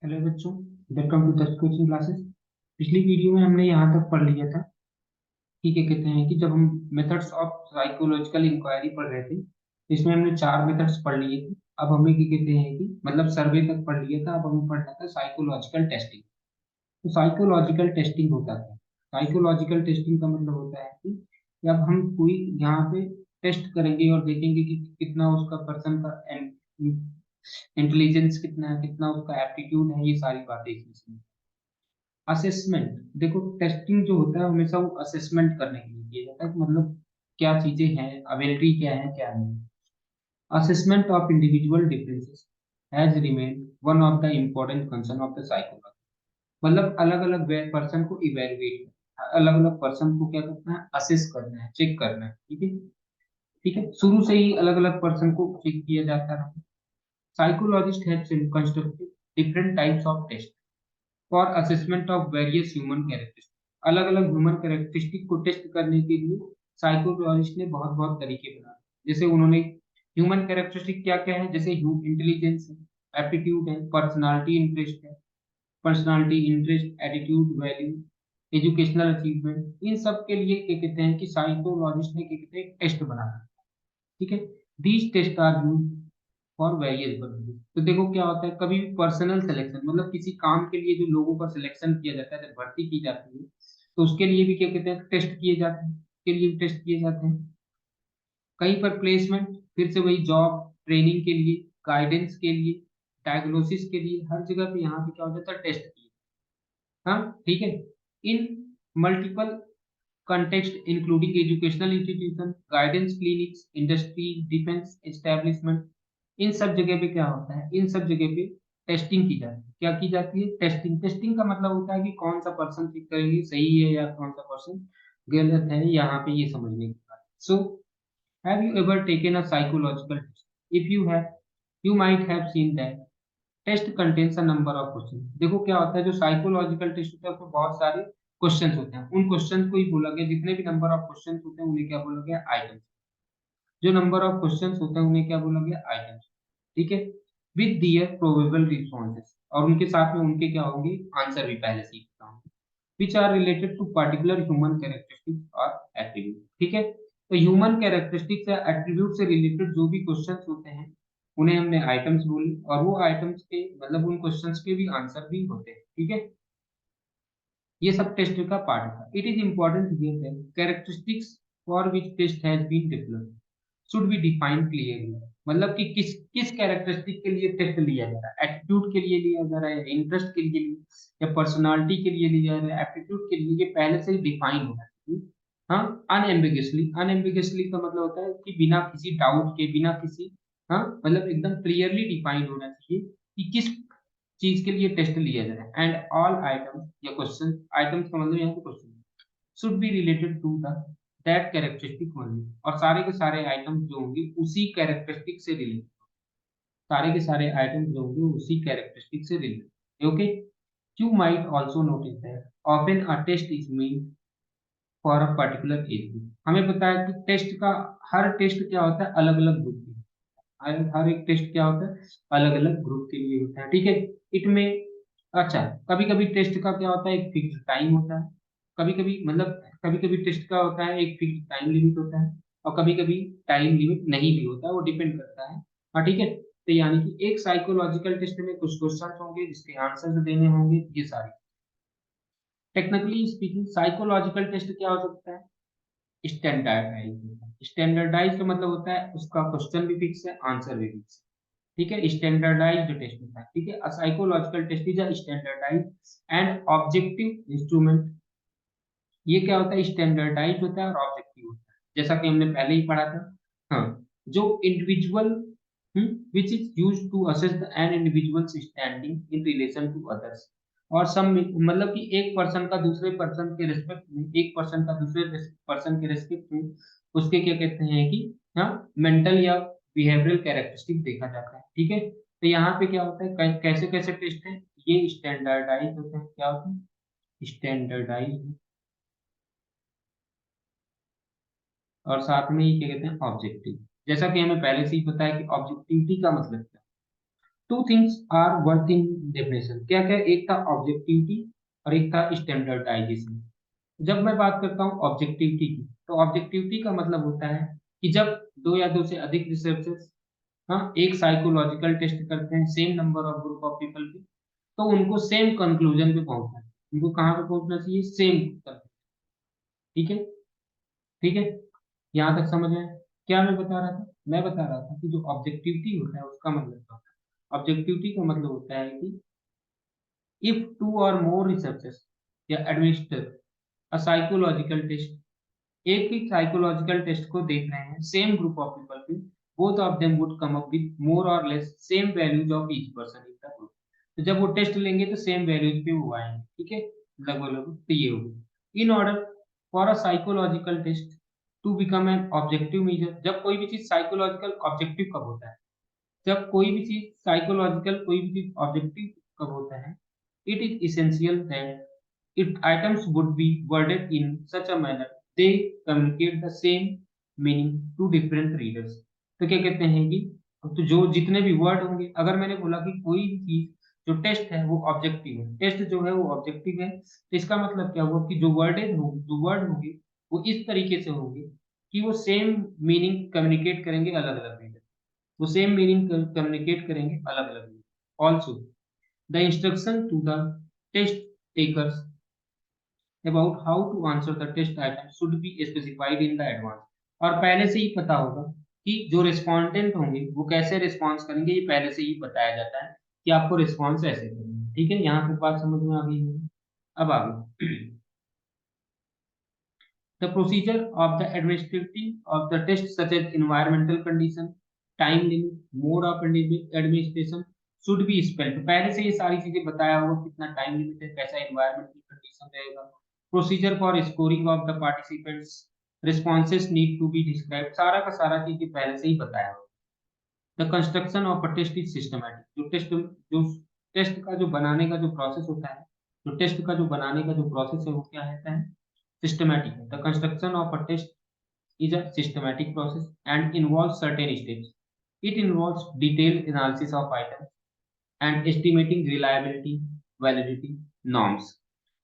Hello बच्चों, welcome to the coaching classes. पिछली video में हमने यहाँ तक पढ़ लिया था कि क्या कहते हैं कि जब हम मेथड्स ऑफ साइकोलॉजिकल इंक्वायरी पढ़ रहे थे, इसमें हमने चार मेथड्स पढ़ लिए थे। अब हमें क्या कहते हैं कि मतलब सर्वे तक पढ़ लिया था, अब हमें पढ़ना था साइकोलॉजिकल टेस्टिंग। तो साइकोलॉजिकल टेस्टिंग होता है, साइकोलॉजिकल टेस्टिंग का मतलब होता है कि अब हम कोई यहाँ पे टेस्ट करेंगे और देखेंगे कि कितना उसका पर्सन का इंटेलिजेंस कितना है, कितना उसका एप्टीट्यूड है, ये सारी बातें इसमें। असेसमेंट, देखो टेस्टिंग जो होता है हमेशा वो असेसमेंट करने के लिए किया जाता है कि मतलब क्या चीजें हैं, अवेलिटी क्या है क्या नहीं। Assessment of individual differences has remain one of the important concern of the psychology. मतलब अलग अलग पर्सन को इवेलुएट, अलग अलग पर्सन को क्या करना है, असेस करना है, चेक करना है। ठीक है, ठीक है, शुरू से ही अलग अलग पर्सन को चेक किया जाता है। Psychologist have constructed different types of test for assessment of various human characteristic. अलग अलग ह्यूमन कैरेक्टरिस्टिक को टेस्ट करने के लिए साइकोलॉजिस्ट ने बहुत बहुत तरीके बनाए। जैसे उन्होंने ह्यूमन कैरेक्टरिस्टिक क्या क्या है, जैसे इंटेलिजेंस है, एप्टीट्यूड है, पर्सनालिटी इंटरेस्ट है, personality interest, attitude, value, educational achievement, इन सब के लिए क्या कहते हैं कि साइकोलॉजिस्ट ने क्या कहते हैं टेस्ट बनाया। ठीक है, these test are use for various purposes. तो देखो क्या होता है, कभी भी पर्सनल सिलेक्शन मतलब किसी काम के लिए जो लोगों का सिलेक्शन किया जाता है, जब भर्ती की जाती है तो उसके लिए भी क्या कहते हैं टेस्ट किए जाते हैं, के लिए टेस्ट किए जाते हैं। कहीं पर प्लेसमेंट, फिर से वही जॉब ट्रेनिंग के लिए, गाइडेंस के लिए, डायग्नोसिस के लिए, हर जगह पे यहाँ पे क्या हो जाता है टेस्ट किए। हाँ, ठीक है। इन multiple context including educational institution, guidance clinics, industry, defense establishment, इन सब जगह पे क्या होता है, इन सब जगह पे टेस्टिंग की जाती है। क्या की जाती है, टेस्टिंग। टेस्टिंग का मतलब होता है कि कौन सा पर्सन चेक करेंगे सही है या कौन सा पर्सन गलत है, यहाँ पे ये समझने की बात। So have you ever taken a psychological test? If you have, you might have seen that test contains a number of question. देखो क्या होता है, जो साइकोलॉजिकल टेस्ट होता है उसमें बहुत सारे क्वेश्चंस होते हैं, उन क्वेश्चंस को ही बोला गया, जितने भी नंबर ऑफ क्वेश्चंस होते हैं उन्हें क्या बोला गया, आइटम्स। जो नंबर ऑफ क्वेश्चंस होते हैं उन्हें क्या बोला गया, आइटम्स। ठीक है, विद दियर प्रोबेबल रिस्पॉन्सेस, और उनके साथ में उनके क्या होंगे, आंसर भी पहले से ही पता होंगे, which are related to particular human characteristics और एट्रीब्यूट। ठीक है, तो ह्यूमन कैरेक्टरिस्टिक्स या एट्रीब्यूट से रिलेटेड जो भी क्वेश्चंस होते हैं उन्हें हमने आइटम्स बोली, और वो आइटम्स के मतलब उन क्वेश्चंस के भी आंसर भी होते हैं। ठीक है, ये सब टेस्ट का पार्ट था। It is important here that characteristics for which test has been developed should be defined clearly. मतलब कि किस किस कैरेक्टरिस्टिक के लिए टेस्ट लिया जा रहा है, एटीट्यूड के लिए लिया जा रहा है, इंटरेस्ट के लिए या पर्सनालिटी के लिए लिया जा रहा है, एप्टीट्यूड के लिए, ये पहले से ही डिफाइन होना चाहिए। हाँ, अनएम्बिगुअसली। अनएम्बिगुअसली का मतलब होता है कि बिना किसी डाउट के, बिना किसी, हाँ मतलब एकदम क्लियरली डिफाइंड होना चाहिए कि किस चीज के लिए टेस्ट लिया जा रहा है। एंड ऑल आइटम्स या क्वेश्चन, आइटम्स का मतलब यहाँ पे question, should be related to the that characteristic only, और सारे के सारे आइटम्स जो होंगे उसी कैरेक्टरिस्टिक से रिलेटेड, सारे के सारे आइटम्स जो होंगे उसी कैरेक्टरिस्टिक से related. Okay, you might also notice that often a test is mean for a particular age group. हमें पता है कि टेस्ट का, हर टेस्ट क्या होता है, अलग अलग ग्रुप की, हर एक टेस्ट क्या होता है, अलग अलग ग्रुप के लिए होता है। ठीक है, इट में, अच्छा, कभी कभी टेस्ट का क्या होता है, एक फिक्स टाइम होता है, कभी कभी मतलब कभी कभी टेस्ट का होता है एक फिक्स टाइम लिमिट होता है, और कभी कभी टाइम लिमिट नहीं भी होता है, वो डिपेंड करता है। हाँ, ठीक है, तो यानी कि एक साइकोलॉजिकल टेस्ट में कुछ क्वेश्चन होंगे जिसके आंसर देने होंगे, ये सारी। टेक्निकली स्पीकिंग साइकोलॉजिकल टेस्ट क्या हो सकता है, स्टैंडर्डाइज। स्टैंडर्डाइज का मतलब होता है उसका क्वेश्चन भी फिक्स है, आंसर भी फिक्स है। ठीक है, स्टैंडर्डाइज्ड टेस्ट होता है। ठीक है, psychological test is a standardize and objective instrument. ये क्या होता है, स्टैंडर्डाइज होता है और ऑब्जेक्टिव होता है, जैसा कि हमने पहले ही पढ़ा था। हाँ, जो individual which is use to assess the an individual standing in relation to others, और सब मतलब कि एक पर्सन का दूसरे पर्सन के रिस्पेक्ट में, एक पर्सन का दूसरे पर्सन के रिस्पेक्ट में उसके क्या कहते हैं कि, हाँ, मेंटल या बिहेवियरल कैरेक्टरिस्टिक देखा जाता है। ठीक है, तो यहाँ पे क्या होता है, कैसे कैसे टेस्ट है, ये स्टैंडर्डाइज होते हैं, क्या होते हैं, स्टैंडर्डाइज, और साथ में ही क्या कहते हैं ऑब्जेक्टिव। जैसा कि हमें पहले से ही पता है कि ऑब्जेक्टिविटी का मतलब क्या है, two things are worth in definition, क्या क्या, एक था ऑब्जेक्टिविटी और एक था स्टैंडर्डाइजेशन। जब मैं बात करता हूँ ऑब्जेक्टिविटी की, तो ऑब्जेक्टिविटी का मतलब होता है कि जब दो या दो से अधिक रिसर्चर्स, हाँ, एक साइकोलॉजिकल टेस्ट करते हैं same number of group of people पे, तो उनको सेम कंक्लूजन पे पहुंचना है। उनको कहाँ पे पहुंचना चाहिए? सेम। ठीक है, ठीक है, यहाँ तक समझ में? क्या मैं बता रहा था? मैं बता रहा था कि जो ऑब्जेक्टिविटी होता है उसका मतलब क्या होता है। ऑब्जेक्टिविटी का मतलब होता है कि if two or more researchers या एडमिनिस्टर अ साइकोलॉजिकल टेस्ट, एक ही साइकोलॉजिकल टेस्ट को देख रहे हैं सेम ग्रुप ऑफ पीपल पे, both of them would come up with more or less same values of each person in the group. तो जब वो टेस्ट लेंगे तो सेम वैल्यूज पे वो आएंगे, ठीक है, लगभग लगभग, तो ये होगी। In order for a psychological test to become an objective measure, जब कोई भी चीज साइकोलॉजिकल ऑब्जेक्टिव कब होता है? जब कोई भी चीज साइकोलॉजिकल, कोई भी चीज ऑब्जेक्टिव कब होता है? It is essential that it items would be worded in such a manner they communicate the same meaning to different readers. तो क्या कहते हैं कि तो जो जितने भी वर्ड होंगे, अगर मैंने बोला कि कोई भी चीज जो टेस्ट है वो ऑब्जेक्टिव है, टेस्ट जो है वो ऑब्जेक्टिव है, तो इसका मतलब क्या हुआ कि जो वर्डेज होंगे, जो वर्ड होंगे, वो इस तरीके से होंगे कि वो सेम मीनिंग कम्युनिकेट करेंगे अलग अलग रीडर, वो सेम मीनिंग कम्युनिकेट करेंगे अलग अलग। Also the instruction to the test takers about how to answer the test item should be specified in the advance. और पहले से ही पता होगा कि जो रिस्पॉन्डेंट होंगे वो कैसे रिस्पॉन्स करेंगे, ये पहले से ही बताया जाता है कि आपको रिस्पॉन्स ऐसे करना है। ठीक है, यहाँ तक बात समझ में आ गई है? अब आगे the procedure of the administrative of the test such as environmental condition, time limit, mode of administration should be spelled। तो पहले से ये सारी चीजें बताया होगा, कितना टाइम लिमिट है, कैसा एनवायरमेंटल कंडीशन रहेगा, procedure for scoring of the participants, responses need to be describe, सारा का सारा चीजें पहले से ही बताया होगा। The construction of a test is systematic, जो टेस्ट का जो बनाने का जो प्रोसेस होता है, जो टेस्ट का जो बनाने का जो प्रोसेस है वो क्या रहता है? सिस्टमैटिक है। The construction of a test is a systematic process and involves certain steps. It involves detailed analysis of items and estimating reliability, validity, norms.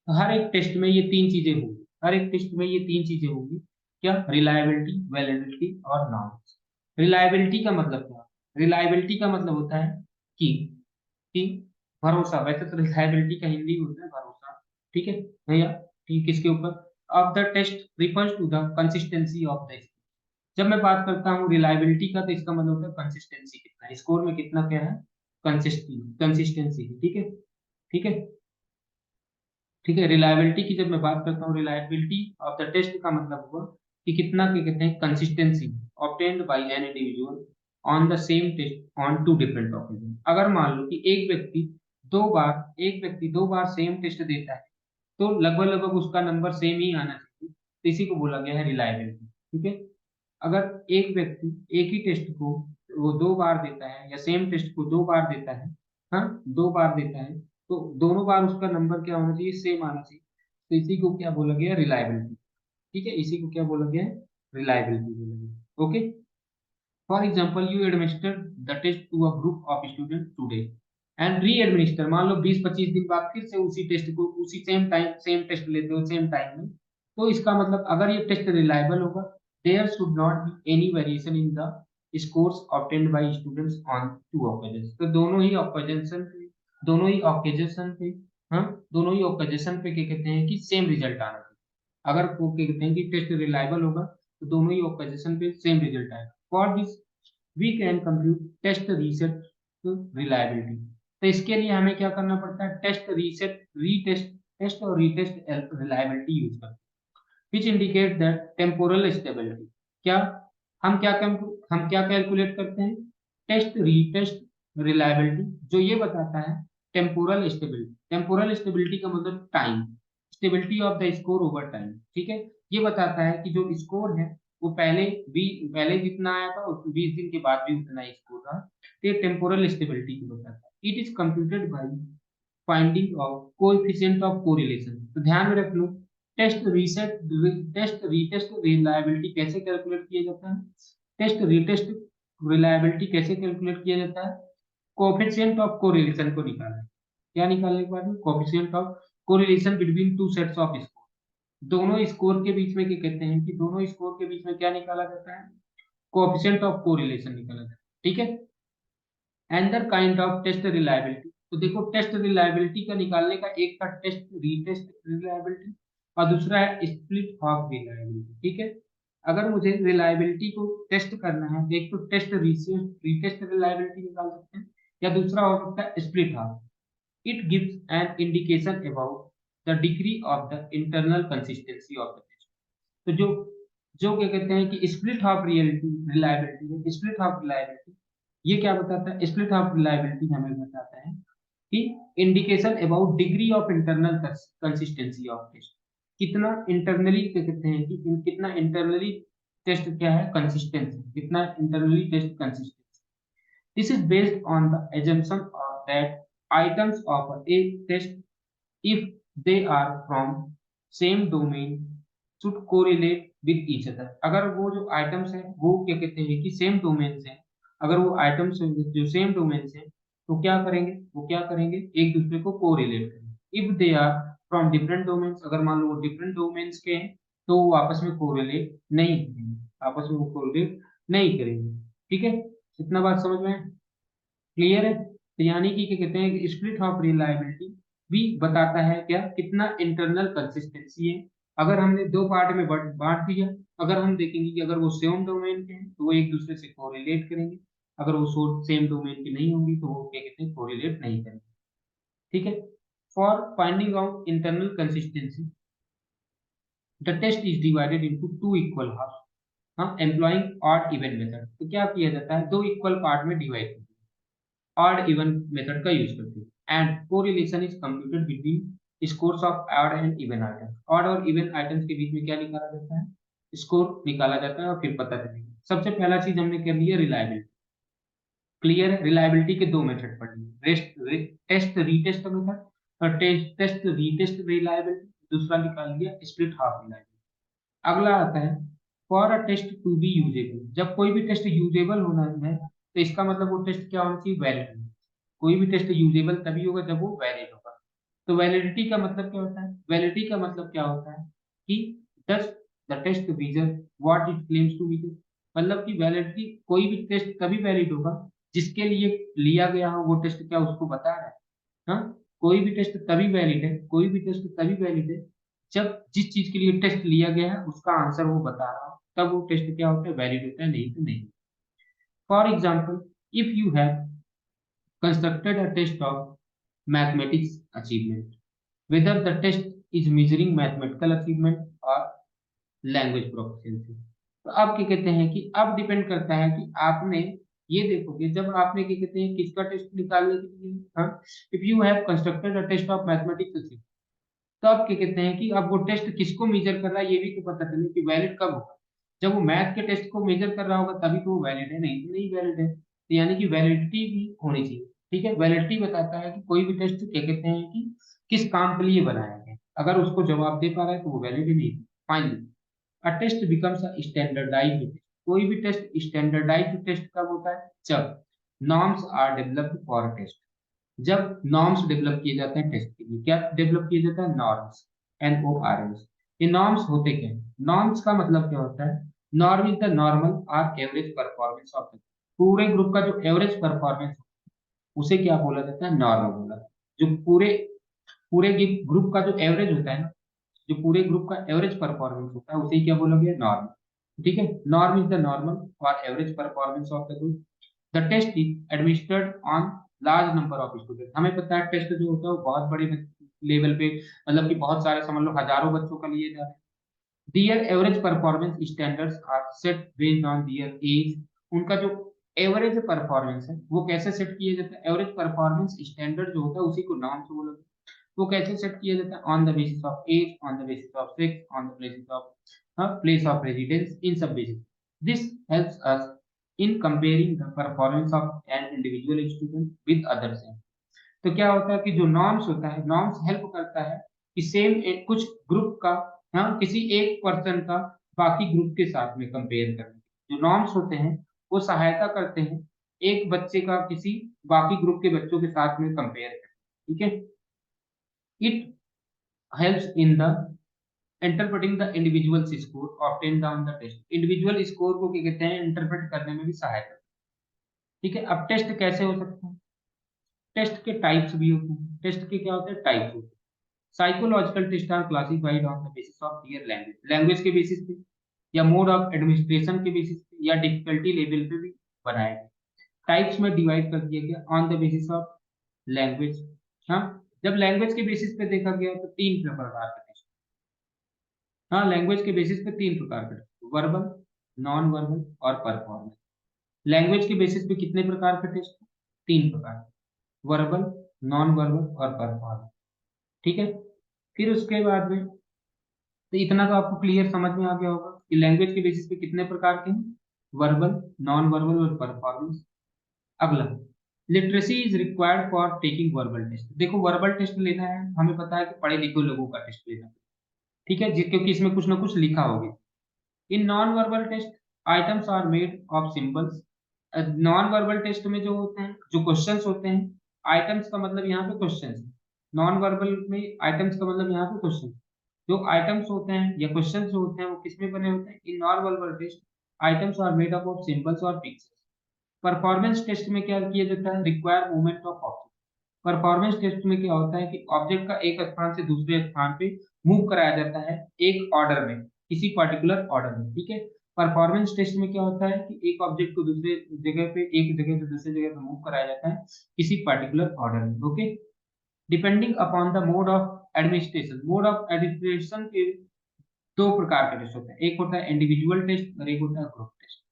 हर एक टेस्ट में ये तीन चीजें होंगी, हर एक टेस्ट में ये तीन चीजें होंगी। क्या? रिलायबिलिटी, वैलिडिटी और नॉर्म्स। रिलायबिलिटी का मतलब क्या? रिलायबिलिटी का मतलब होता है कि कि भरोसा, वैसे तो रिलायबिलिटी का हिंदी होता है भरोसा, ठीक है भैया, ठीक, किसके ऊपर? Of the test refers to the consistency of the. जब मैं बात करता हूँ रिलायबिलिटी का, तो इसका मतलब होता है कंसिस्टेंसी, कितना स्कोर में कितना क्या है, कंसिस्टेंसी, ठीक है, ठीक है, ठीक है। रिलायबिलिटी की जब मैं बात करता हूँ, रिलायबिलिटी ऑफ द टेस्ट का मतलब हुआ कि कितना क्या कहते हैं, consistency obtained by an individual on the same test on two different occasion. अगर मान लो कि एक व्यक्ति दो बार सेम टेस्ट देता है, तो लगभग लगभग उसका नंबर सेम ही आना चाहिए, तो इसी को बोला गया है रिलायबिलिटी। ठीक है, अगर एक व्यक्ति एक ही टेस्ट को वो दो बार देता है या सेम टेस्ट को दो बार देता है, हाँ, दो बार देता है, तो दोनों बार उसका नंबर क्या होना चाहिए? सेम आना चाहिए, तो इसी को क्या बोला गया? रिलायबिलिटी। ठीक है, इसी को क्या बोला गया है? रिलायबिलिटी बोला गया। Okay, for example you administer the test to a group of student today and readminister, मान लो 20-25 दिन बाद फिर से उसी टेस्ट को उसी सेम टाइम सेम टेस्ट लेते हो सेम टाइम में, तो इसका मतलब अगर ये टेस्ट रिलायबल होगा, there should not be any variation in the scores obtained by students on two occasions. तो दोनों ही ऑकेजन पे, हाँ, दोनों ही ऑकेजन पे क्या कहते हैं कि सेम रिजल्ट आना चाहिए। अगर वो क्या कहते हैं कि टेस्ट रिलायबल होगा, तो दोनों ही ऑकेजन पे सेम रिजल्ट आएगा। For this we can compute test retest reliability. तो इसके लिए हमें क्या करना पड़ता है? टेस्ट रीसेट रीटेस्ट, टेस्ट और रीटेस्ट रिलायबिलिटी यूज करते हैं, which indicate that temporal stability. क्या हम क्या कैलकुलेट करते हैं? टेस्ट रीटेस्ट रिलायबिलिटी, जो ये बताता है टेम्पोरल स्टेबिलिटी। टेम्पोरल स्टेबिलिटी का मतलब time, stability of the score over time. ठीक है, ये बताता है कि जो स्कोर है वो पहले जितना आया था 20 दिन के बाद भी उतना ही स्कोर रहा, तो ये टेम्पोरल स्टेबिलिटी को बताता है। It is computed by finding of coefficient of correlation. तो ध्यान में रख लो, टेस्ट रीटेस्ट रिलायबिलिटी कैसे कैलकुलेट किया जाता है? टेस्ट रीटेस्ट रिलायबिलिटी कैसे कैलकुलेट किया जाता है? कोएफिशिएंट ऑफ कोरिलेशन को निकालना है। क्या निकालने के बाद में? Coefficient of correlation between two sets off score. दोनों स्कोर के बीच में क्या कहते हैं कि दोनों स्कोर के बीच में क्या निकाला जाता है? कोएफिशिएंट ऑफ कोरिलेशन निकाला जाता है। ठीक है। एंदर काइंड ऑफ टेस्ट रिलायबिलिटी। तो देखो टेस्ट रिलायबिलिटी का निकालने का एक था टेस्ट रीटेस्ट रिलायबिलिटी और दूसरा है स्प्लिट हॉप रिलायबिलिटी। ठीक है। अगर मुझे रिलायबिलिटी को टेस्ट करना है तो एक तो टेस्ट रीटेस्ट रिलायबिलिटी निकाल सकते हैं या दूसरा हो सकता है split half. It gives an indication about the degree of the internal consistency of the test. तो जो जो क्या कहते हैं कि स्प्लिट हाफ रियलिटी रिलायबिलिटी है, स्प्लिट हाफ रिलायबिलिटी ये क्या बताता है? स्प्लिट हाफ रिलायबिलिटी हमें बताता है कि indication about degree of internal consistency of test. कितना इंटरनली क्या कहते हैं कि कितना इंटरनली टेस्ट क्या है? कंसिस्टेंसी, कितना internally test consistency. This is based on the assumption of that items of a test, if they are from same domain, should correlate with each other। अगर वो जो आइटम्स हैं वो क्या कहते हैं कि सेम डोमेन से हैं, अगर वो आइटम्स जो सेम डोमेन से हैं तो क्या करेंगे? वो क्या करेंगे? एक दूसरे को कोरिलेट करेंगे। If they are from different domains, अगर मान लो वो डिफरेंट डोमेन्स के हैं तो वो आपस में कोरिलेट नहीं करेंगे, आपस में वो कोरिलेट नहीं करेंगे। ठीक है। इतना बात समझ में है? क्लियर है? तो यानी कि क्या कहते हैं कि स्प्लिट ऑफ रिलायबिलिटी भी बताता है क्या? कितना इंटरनल कंसिस्टेंसी है। अगर हमने दो पार्ट में बांट दिया, अगर हम देखेंगे कि अगर वो सेम डोमेन के हैं तो वो एक दूसरे से कोरिलेट करेंगे, अगर वो सेम डोमेन की नहीं होंगी तो वो क्या कहते हैं? कोरिलेट नहीं करेंगे। ठीक है। For finding out internal consistency the test is divided into two equal half, हम एम्प्लॉइंग ऑड इवन मेथड। तो क्या किया जाता है? दो इक्वल पार्ट में डिवाइड, ऑड इवन मेथड का यूज करते हैं। And correlation is computed between scores of odd and even item. Odd और इवन आइटम्स के बीच में क्या निकाला जाता है? स्कोर निकाला जाता है और फिर पता चलेगा। सबसे पहला चीज हमने कर लिया रिलायबिलिटी। क्लियर है? रिलायबिलिटी के दो मेथड पढ़ लिए, टेस्ट रीटेस्ट मेथड और टेस्ट रीटेस्ट रिलायबिलिटी। दूसरा निकाल लिया स्प्लिट हाफ रिलायबिलिटी। अगला आता है for a test to be usable. जब कोई भी टेस्ट यूजेबल होना है तो इसका मतलब वो टेस्ट क्या होना चाहिए? वैलिड। कोई भी टेस्ट यूजेबल तभी होगा जब वो वैलिड होगा। तो वैलिडिटी का मतलब क्या होता है? वैलिडिटी का मतलब क्या होता है कि does the test vision what it claims to vision. मतलब कि वैलिडिटी, कोई भी टेस्ट तभी वैलिड होगा जिसके लिए लिया गया हो वो टेस्ट क्या उसको बता रहा है। हाँ, कोई भी टेस्ट तभी वैलिड है, कोई भी टेस्ट तभी वैलिड है जब जिस चीज के लिए टेस्ट लिया गया है उसका आंसर वो बता रहा हो, तब वो टेस्ट क्या होता है? वैलिड होता है, नहीं तो नहीं। For example, if you have constructed a test of mathematics achievement, whether the test is measuring mathematical achievement or language proficiency। तो अब क्या कहते हैं कि अब डिपेंड करता है कि आपने ये देखोगे जब आपने क्या कहते हैं किसका टेस्ट निकालने के लिए, हाँ, if you have constructed a test of mathematics achievement, तो अब क्या कहते हैं कि अब वो टेस्ट किसको मेजर कर रहा है ये भी तो पता चले कि वैलिड कब होगा। जब वो मैथ के टेस्ट को मेजर कर रहा होगा तभी तो वो वैलिड है, नहीं तो नहीं वैलिड है। तो यानी कि वैलिडिटी भी होनी चाहिए। ठीक है। वैलिडिटी बताता है कि कोई भी टेस्ट क्या कहते हैं कि किस काम के लिए बनाया गया। अगर उसको जवाब दे पा रहा है तो वो वैलिड ही नहीं। Finally a test becomes a standardised test. कोई भी टेस्ट स्टैंडर्डाइज्ड टेस्ट कब होता है? जब norms are developed for test. जब नॉर्म्स डेवलप किए जाते हैं टेस्ट के लिए, क्या डेवलप किया जाता है? Norms, NORMS। ये नॉर्म्स होते क्या है? नॉर्म्स का मतलब क्या होता है? नॉर्म इज द नॉर्मल और एवरेज परफॉर्मेंस ऑफ द पूरे ग्रुप का जो एवरेज परफॉर्मेंस उसे क्या बोला जाता है? नॉर्म बोला। जो पूरे पूरे ग्रुप का जो एवरेज होता है ना, जो पूरे ग्रुप का एवरेज परफॉर्मेंस होता है उसे क्या बोला गया? नॉर्म। ठीक है। नॉर्म इज द नॉर्मल और average performance of the group. The test is administered on large number of student. हमें पता है टेस्ट जो होता है वो बहुत बड़े लेवल पे, मतलब कि बहुत सारे समझ लो हजारों बच्चों का लिए जा रहे हैं। Their average performance standards are set based on their age. उनका जो एवरेज परफॉर्मेंस है वो कैसे सेट किया जाता है? एवरेज परफॉर्मेंस स्टैंडर्ड जो होता है उसी को नाम से बोला जाता है। वो कैसे सेट किया जाता है? On the basis of age, on the basis of sex, on the basis of place of residence, इन सब basis. This helps us in comparing the performance of an individual student with others. तो क्या होता है कि जो norms होता है, नॉर्म्स हेल्प करता है कि सेम कुछ ग्रुप का, हाँ, किसी एक पर्सन का बाकी ग्रुप के साथ में कंपेयर करने। जो नॉर्म्स होते हैं वो सहायता करते हैं एक बच्चे का किसी बाकी ग्रुप के बच्चों के साथ में कंपेयर करें, ठीक है। It helps in the interpreting the individual score obtained on the test. Individual score को क्या कहते हैं, इंटरप्रेट करने में भी सहायता, ठीक है। अब टेस्ट कैसे हो सकते हैं, टेस्ट के टाइप्स भी होते हैं, टेस्ट के क्या होते हैं, टाइप्स होते हैं। Psychological test are classified on the basis of their language, language के बेसिस पे, या मोड ऑफ एडमिनिस्ट्रेशन के बेसिस पे, या डिफिकल्टी लेवल पे भी बनाए गए। टाइप्स में डिवाइड कर दिया गया on the basis of language. हाँ, जब लैंग्वेज के बेसिस पे देखा गया तो तीन प्रकार के टेस्ट। हाँ, लैंग्वेज के बेसिस पे तीन प्रकार के टेस्ट, वर्बल, नॉन वर्बल और परफॉर्मेंस। लैंग्वेज के बेसिस पे कितने प्रकार के टेस्ट, तीन प्रकार, वर्बल, नॉन वर्बल और परफॉर्मेंस, ठीक है। फिर उसके बाद में, तो इतना तो आपको क्लियर समझ में आ गया होगा कि लैंग्वेज के बेसिस पे कितने प्रकार के हैं, वर्बल, नॉन वर्बल और परफॉर्मेंस। अगला, literacy is required for taking verbal test. देखो वर्बल टेस्ट लेना है, हमें पता है कि पढ़े लिखे लोगों का टेस्ट लेना है, ठीक है, क्योंकि इसमें कुछ ना कुछ लिखा होगा। In non verbal test items are made of symbols. Non verbal test में जो होते हैं, जो क्वेश्चंस होते हैं, आइटम्स का मतलब यहाँ पे क्वेश्चंस, नॉन वर्बल में आइटम्स का मतलब यहाँ पे क्वेश्चन, जो आइटम्स होते हैं या क्वेश्चंस जो होते हैं वो किसमें बने होते हैं, in non verbal test items are made up of symbols और पिक्चर्स। परफॉर्मेंस टेस्ट में क्या किया जाता है, require movement of object. Performance test में क्या होता है कि ऑब्जेक्ट का एक स्थान से दूसरे स्थान पे मूव कराया जाता है एक ऑर्डर में, किसी पर्टिकुलर ऑर्डर में, ठीक है। परफॉर्मेंस टेस्ट में क्या होता है कि एक ऑब्जेक्ट को दूसरे जगह पे, एक जगह से दूसरी जगह पे मूव कराया जाता है किसी पर्टिकुलर ऑर्डर में, okay. Depending upon the mode of administration, mode of administration के दो प्रकार के टेस्ट होते हैं, एक होता है इंडिविजुअल टेस्ट और एक होता है group test.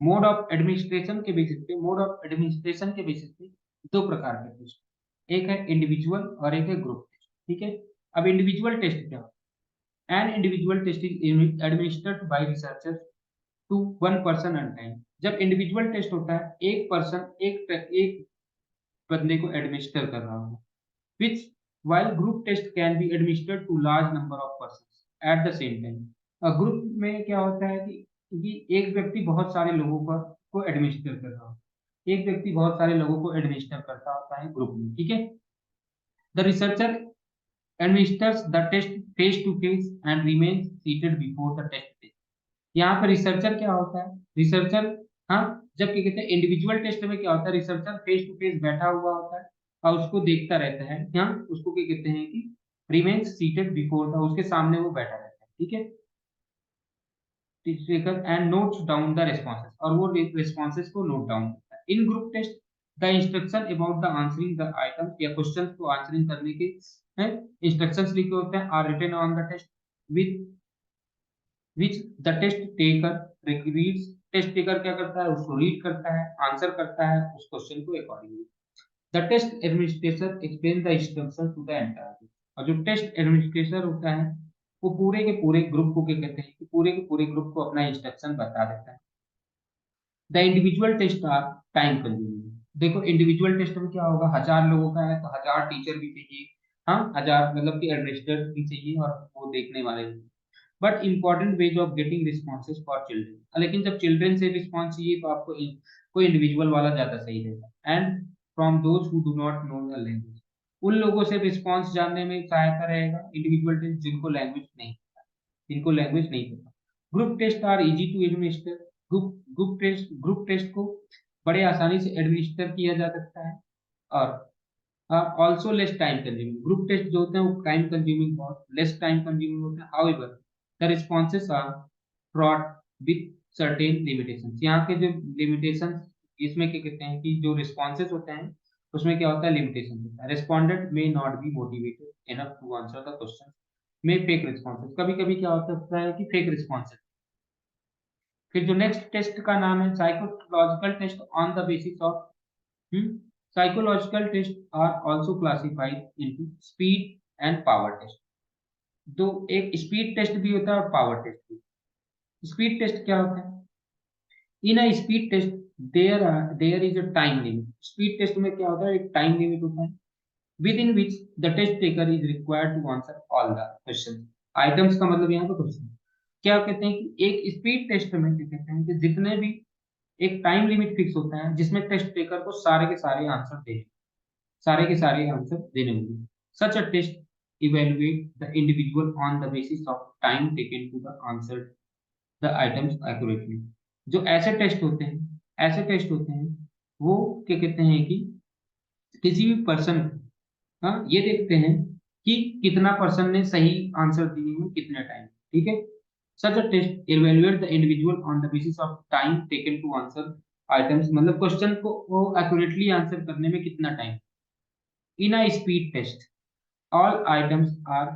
Mode of administration के बेसिस पे, मोड ऑफ एडमिनिस्ट्रेशन के बेसिस पे दो प्रकार के टेस्ट, एक है इंडिविजुअल और एक है ग्रुप टेस्ट, ठीक है। अब इंडिविजुअल टेस्ट क्या होता है, an individual test is administered by researchers to one person at time. जब इंडिविजुअल टेस्ट होता है, एक पर्सन एक बंदे को एडमिनिस्टर कर रहा होगा, which while group test can be administered to large number of persons at the same time। Group में क्या होता है कि एक व्यक्ति बहुत सारे लोगों को एडमिनिस्टर कर रहा हो, एक व्यक्ति बहुत सारे लोगों को एडमिनिस्टर करता होता है ग्रुप में, ठीक है। The researcher administers the test face to face and remains seated before the test test। यहाँ पर रिसर्चर क्या होता है, रिसर्चर, हाँ, जब क्या कहते हैं इंडिविजुअल टेस्ट में क्या होता है, रिसर्चर फेस टू फेस बैठा हुआ होता है और उसको देखता रहता है, हाँ, उसको क्या कहते हैं कि रिमेन्स सीटेड बिफोर द, उसके सामने वो बैठा रहता है, ठीक है, and notes down the responses, और वो रेस्पॉन्सेस को नोट डाउन करता है। In group test the instruction about the answering the item, या क्वेश्चन को आंसरिंग करने के इंस्ट्रक्शंस लिखे होते हैं, are written on the test with which the test taker reads। Test taker क्या करता है, उसको रीड करता है, आंसर करता है उस क्वेश्चन को accordingly. The test administrator explain the instruction to the entire. और जो टेस्ट एडमिनिस्ट्रेटर होता है वो पूरे के पूरे ग्रुप को क्या कहते हैं कि पूरे के पूरे ग्रुप को अपना इंस्ट्रक्शन बता देता है। The individual test are time consuming. देखो इंडिविजुअल टेस्ट में क्या होगा, 1000 लोगों का है तो 1000 टीचर भी चाहिए, हाँ, 1000 मतलब कि एडमिनिस्ट्रेटर भी चाहिए और वो देखने वाले भी। But important ways of getting responses for children, लेकिन जब चिल्ड्रन से रिस्पॉन्स चाहिए तो आपको कोई इंडिविजुअल वाला ज्यादा सही रहेगा। And from those who do not know the language, उन लोगों से रिस्पॉन्स जानने में सहायता रहेगा इंडिविजुअल टेस्ट जिनको लैंग्वेज नहीं पता। Group test are easy to administer. Group test को बड़े आसानी से एडमिनिस्टर किया जा सकता है, और also less time consuming. Group test जो होते हैं वो टाइम कंज्यूमिंग, बहुत लेस टाइम कंज्यूमिंग होते हैं। However the responses are fraught with certain limitations. यहाँ के जो लिमिटेशंस, इसमें क्या कहते हैं कि जो रिस्पॉन्सेज होते हैं उसमें क्या होता है, लिमिटेशन होता है। Respondent may not be motivated enough to answer the question, may fake responses, कभी कभी क्या होता है कि फेक रिस्पॉन्सेज। फिर जो नेक्स्ट टेस्ट का नाम है psychological test on the basis of, psychological test are also classified into speed and power test. तो एक स्पीड टेस्ट भी होता है और पावर टेस्ट भी। स्पीड टेस्ट क्या होता है, in a speed test there is a time limit. Speed test में क्या होता है, एक टाइम लिमिट होता है within which the test taker is required to answer all the question. Items का मतलब यहाँ पे क्वेश्चन, क्या कहते हैं कि एक स्पीड टेस्ट में क्या कहते हैं कि जितने भी एक टाइम लिमिट फिक्स होता है जिसमें टेस्ट टेकर को सारे के सारे आंसर देने होंगे। Such a test evaluate the individual on the basis of time taken to the answer the items accurately. जो ऐसे टेस्ट होते हैं वो क्या कहते हैं कि किसी भी पर्सन, हाँ, ये देखते हैं कि कितना पर्सन ने सही आंसर दिए हैं कितने टाइम, ठीक है। Such a test evaluate the individual on the basis of time taken to answer items, मतलब क्वेश्चन को वो एक्यूरेटली आंसर करने में कितना time. In a speed test all items are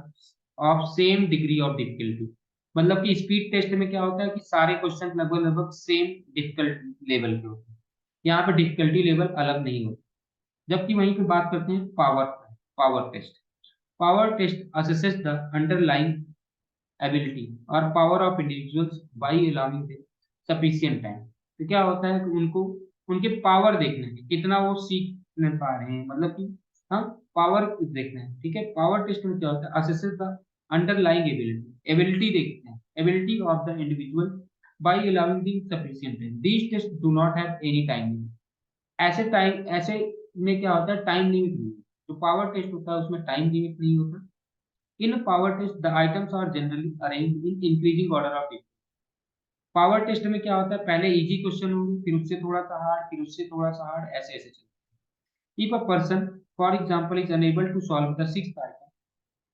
of same degree of difficulty, मतलब कि speed test में क्या होता है कि सारे क्वेश्चन लगभग लगभग सेम डिफिकल्ट लेवल के होते हैं, यहाँ पे डिफिकल्टी लेवल अलग नहीं होता। जबकि वहीं पे बात करते हैं power test. Power test assesses the underlying ability और power of individuals by allowing them sufficient time. तो क्या होता है कि उनको उनके पावर देखने हैं, कितना वो सीख पा रहे हैं, मतलब कि हाँ, पावर देखना है, ठीक है। पावर टेस्ट में क्या होता है, assesses the underlying ability, ability देखते हैं, ability of the individual by allowing them sufficient time. These test do not have any time. ऐसे में क्या होता है, टाइम लिमिट नहीं है। जो पावर टेस्ट होता है उसमें टाइम लिमिट नहीं होता। In power test the items are generally arranged in increasing order of difference. पावर टेस्ट में क्या होता है, पहले इजी क्वेश्चन होंगे, फिर उससे थोड़ा सा हार्ड, फिर उससे थोड़ा सा हार्ड, ऐसे ऐसे चलते हैं। If a person for example is unable to solve the sixth item,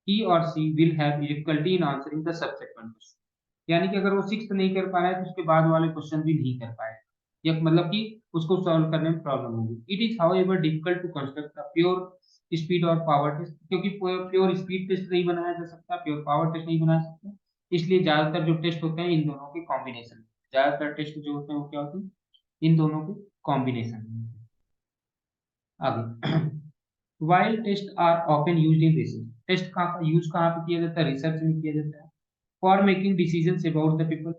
he or she will have difficulty in answering the subsequent question. यानी कि अगर वो सिक्स्थ नहीं कर पा रहा है तो उसके बाद वाले क्वेश्चन भी नहीं कर पाएगा, या मतलब कि उसको सॉल्व करने में प्रॉब्लम होगी। It is however difficult to construct a pure speed और पावर टेस्ट, क्योंकि प्योर स्पीड टेस्ट नहीं बनाया जा सकता, प्योर पावर टेस्ट नहीं बना सकता। इसलिए ज्यादातर जो टेस्ट होते हैं इन दोनों के कॉम्बिनेशन, ज्यादातर टेस्ट जो होते हैं वो क्या होते हैं, इन दोनों के कॉम्बिनेशन। आगे while test are often used in research. Test कहाँ यूज कहाँ पे किया जाता है, रिसर्च में किया जाता है। For making decision about the people,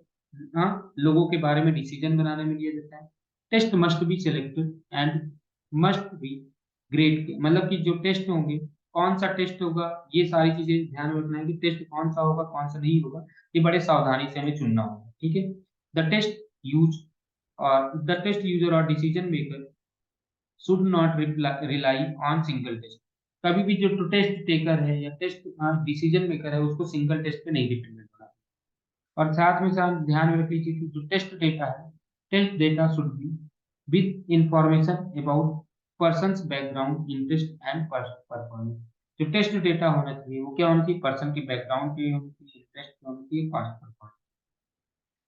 हाँ, लोगों के बारे में डिसीजन बनाने में लिया जाता है। Test must be selected and must be graded, मतलब कि जो टेस्ट होंगे, कौन सा टेस्ट होगा, ये सारी चीजें ध्यान में रखना है कि टेस्ट कौन सा होगा कौन सा नहीं होगा, ये बड़े सावधानी से हमें चुनना होगा, ठीक है। द टेस्ट यूज और द टेस्ट यूजर और decision maker should not rely on single test. कभी भी जो टेस्ट टेकर है या टेस्ट डिसीजन मेकर है उसको सिंगल टेस्ट पे नहीं डिपेंडेंट होना। और साथ में साथ ध्यान में रख लीजिए कि जो टेस्ट डेटा है, test data should be with information about persons background interest and performance. जो टेस्ट डेटा होना चाहिए वो क्या होना चाहिए, पर्सन की बैकग्राउंड की होनी चाहिए, इंटरेस्ट की होनी चाहिए, पास्ट परफॉर्मेंस।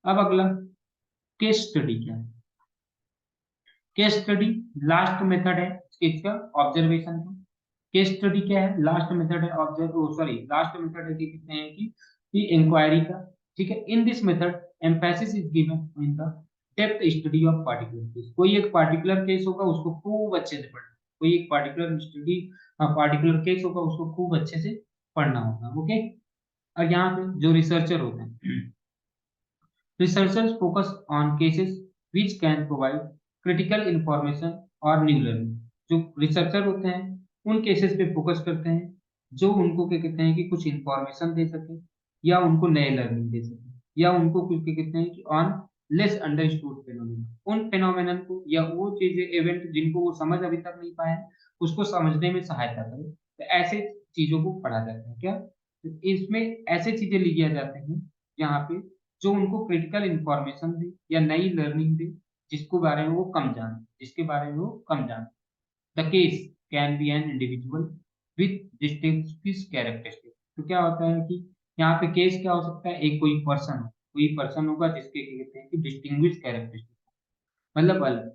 अब अगला केस स्टडी क्या है। केस स्टडी लास्ट मेथड है इसका ऑब्जर्वेशन का। केस स्टडी क्या है, लास्ट मेथड है ऑब्जर्व सॉरी लास्ट मेथड है कि कहते हैं कि इंक्वायरी का, ठीक है। In this method emphasis is given in the depth study of particular case. कोई एक पार्टिकुलर केस होगा उसको खूब अच्छे से पढ़ना, कोई एक पार्टिकुलर स्टडी पार्टिकुलर केस होगा उसको खूब अच्छे से पढ़ना होगा, ओके। और यहाँ पे जो रिसर्चर होते हैं, researchers focus on cases which can provide critical information और न्यू लर्निंग। जो रिसर्चर होते हैं उन केसेस पे फोकस करते हैं जो उनको क्या कहते हैं कि कुछ इंफॉर्मेशन दे सके, या उनको नए लर्निंग दे सके, या उनको कुछ क्या कहते हैं कि ऑन लेस अंडरस्टूड फेनोमेना, उन फेनोमेनन को या वो चीजें इवेंट जिनको वो समझ अभी तक नहीं पाए हैं उसको समझने में सहायता करे। तो ऐसे चीजों को पढ़ा जाता है क्या, तो इसमें ऐसे चीजें लिया जाते हैं यहाँ पे जो उनको क्रिटिकल इंफॉर्मेशन दे या नई लर्निंग दे, जिसको बारे में वो कम जाने, जिसके बारे में वो कम जाने। The case can be an individual with distinctive characteristic. तो क्या होता है कि यहाँ पे केस क्या हो सकता है, एक कोई पर्सन होगा जिसके क्या कहते हैं कि डिस्टिंग्विश कैरेक्टरिस्टिक, मतलब अलग।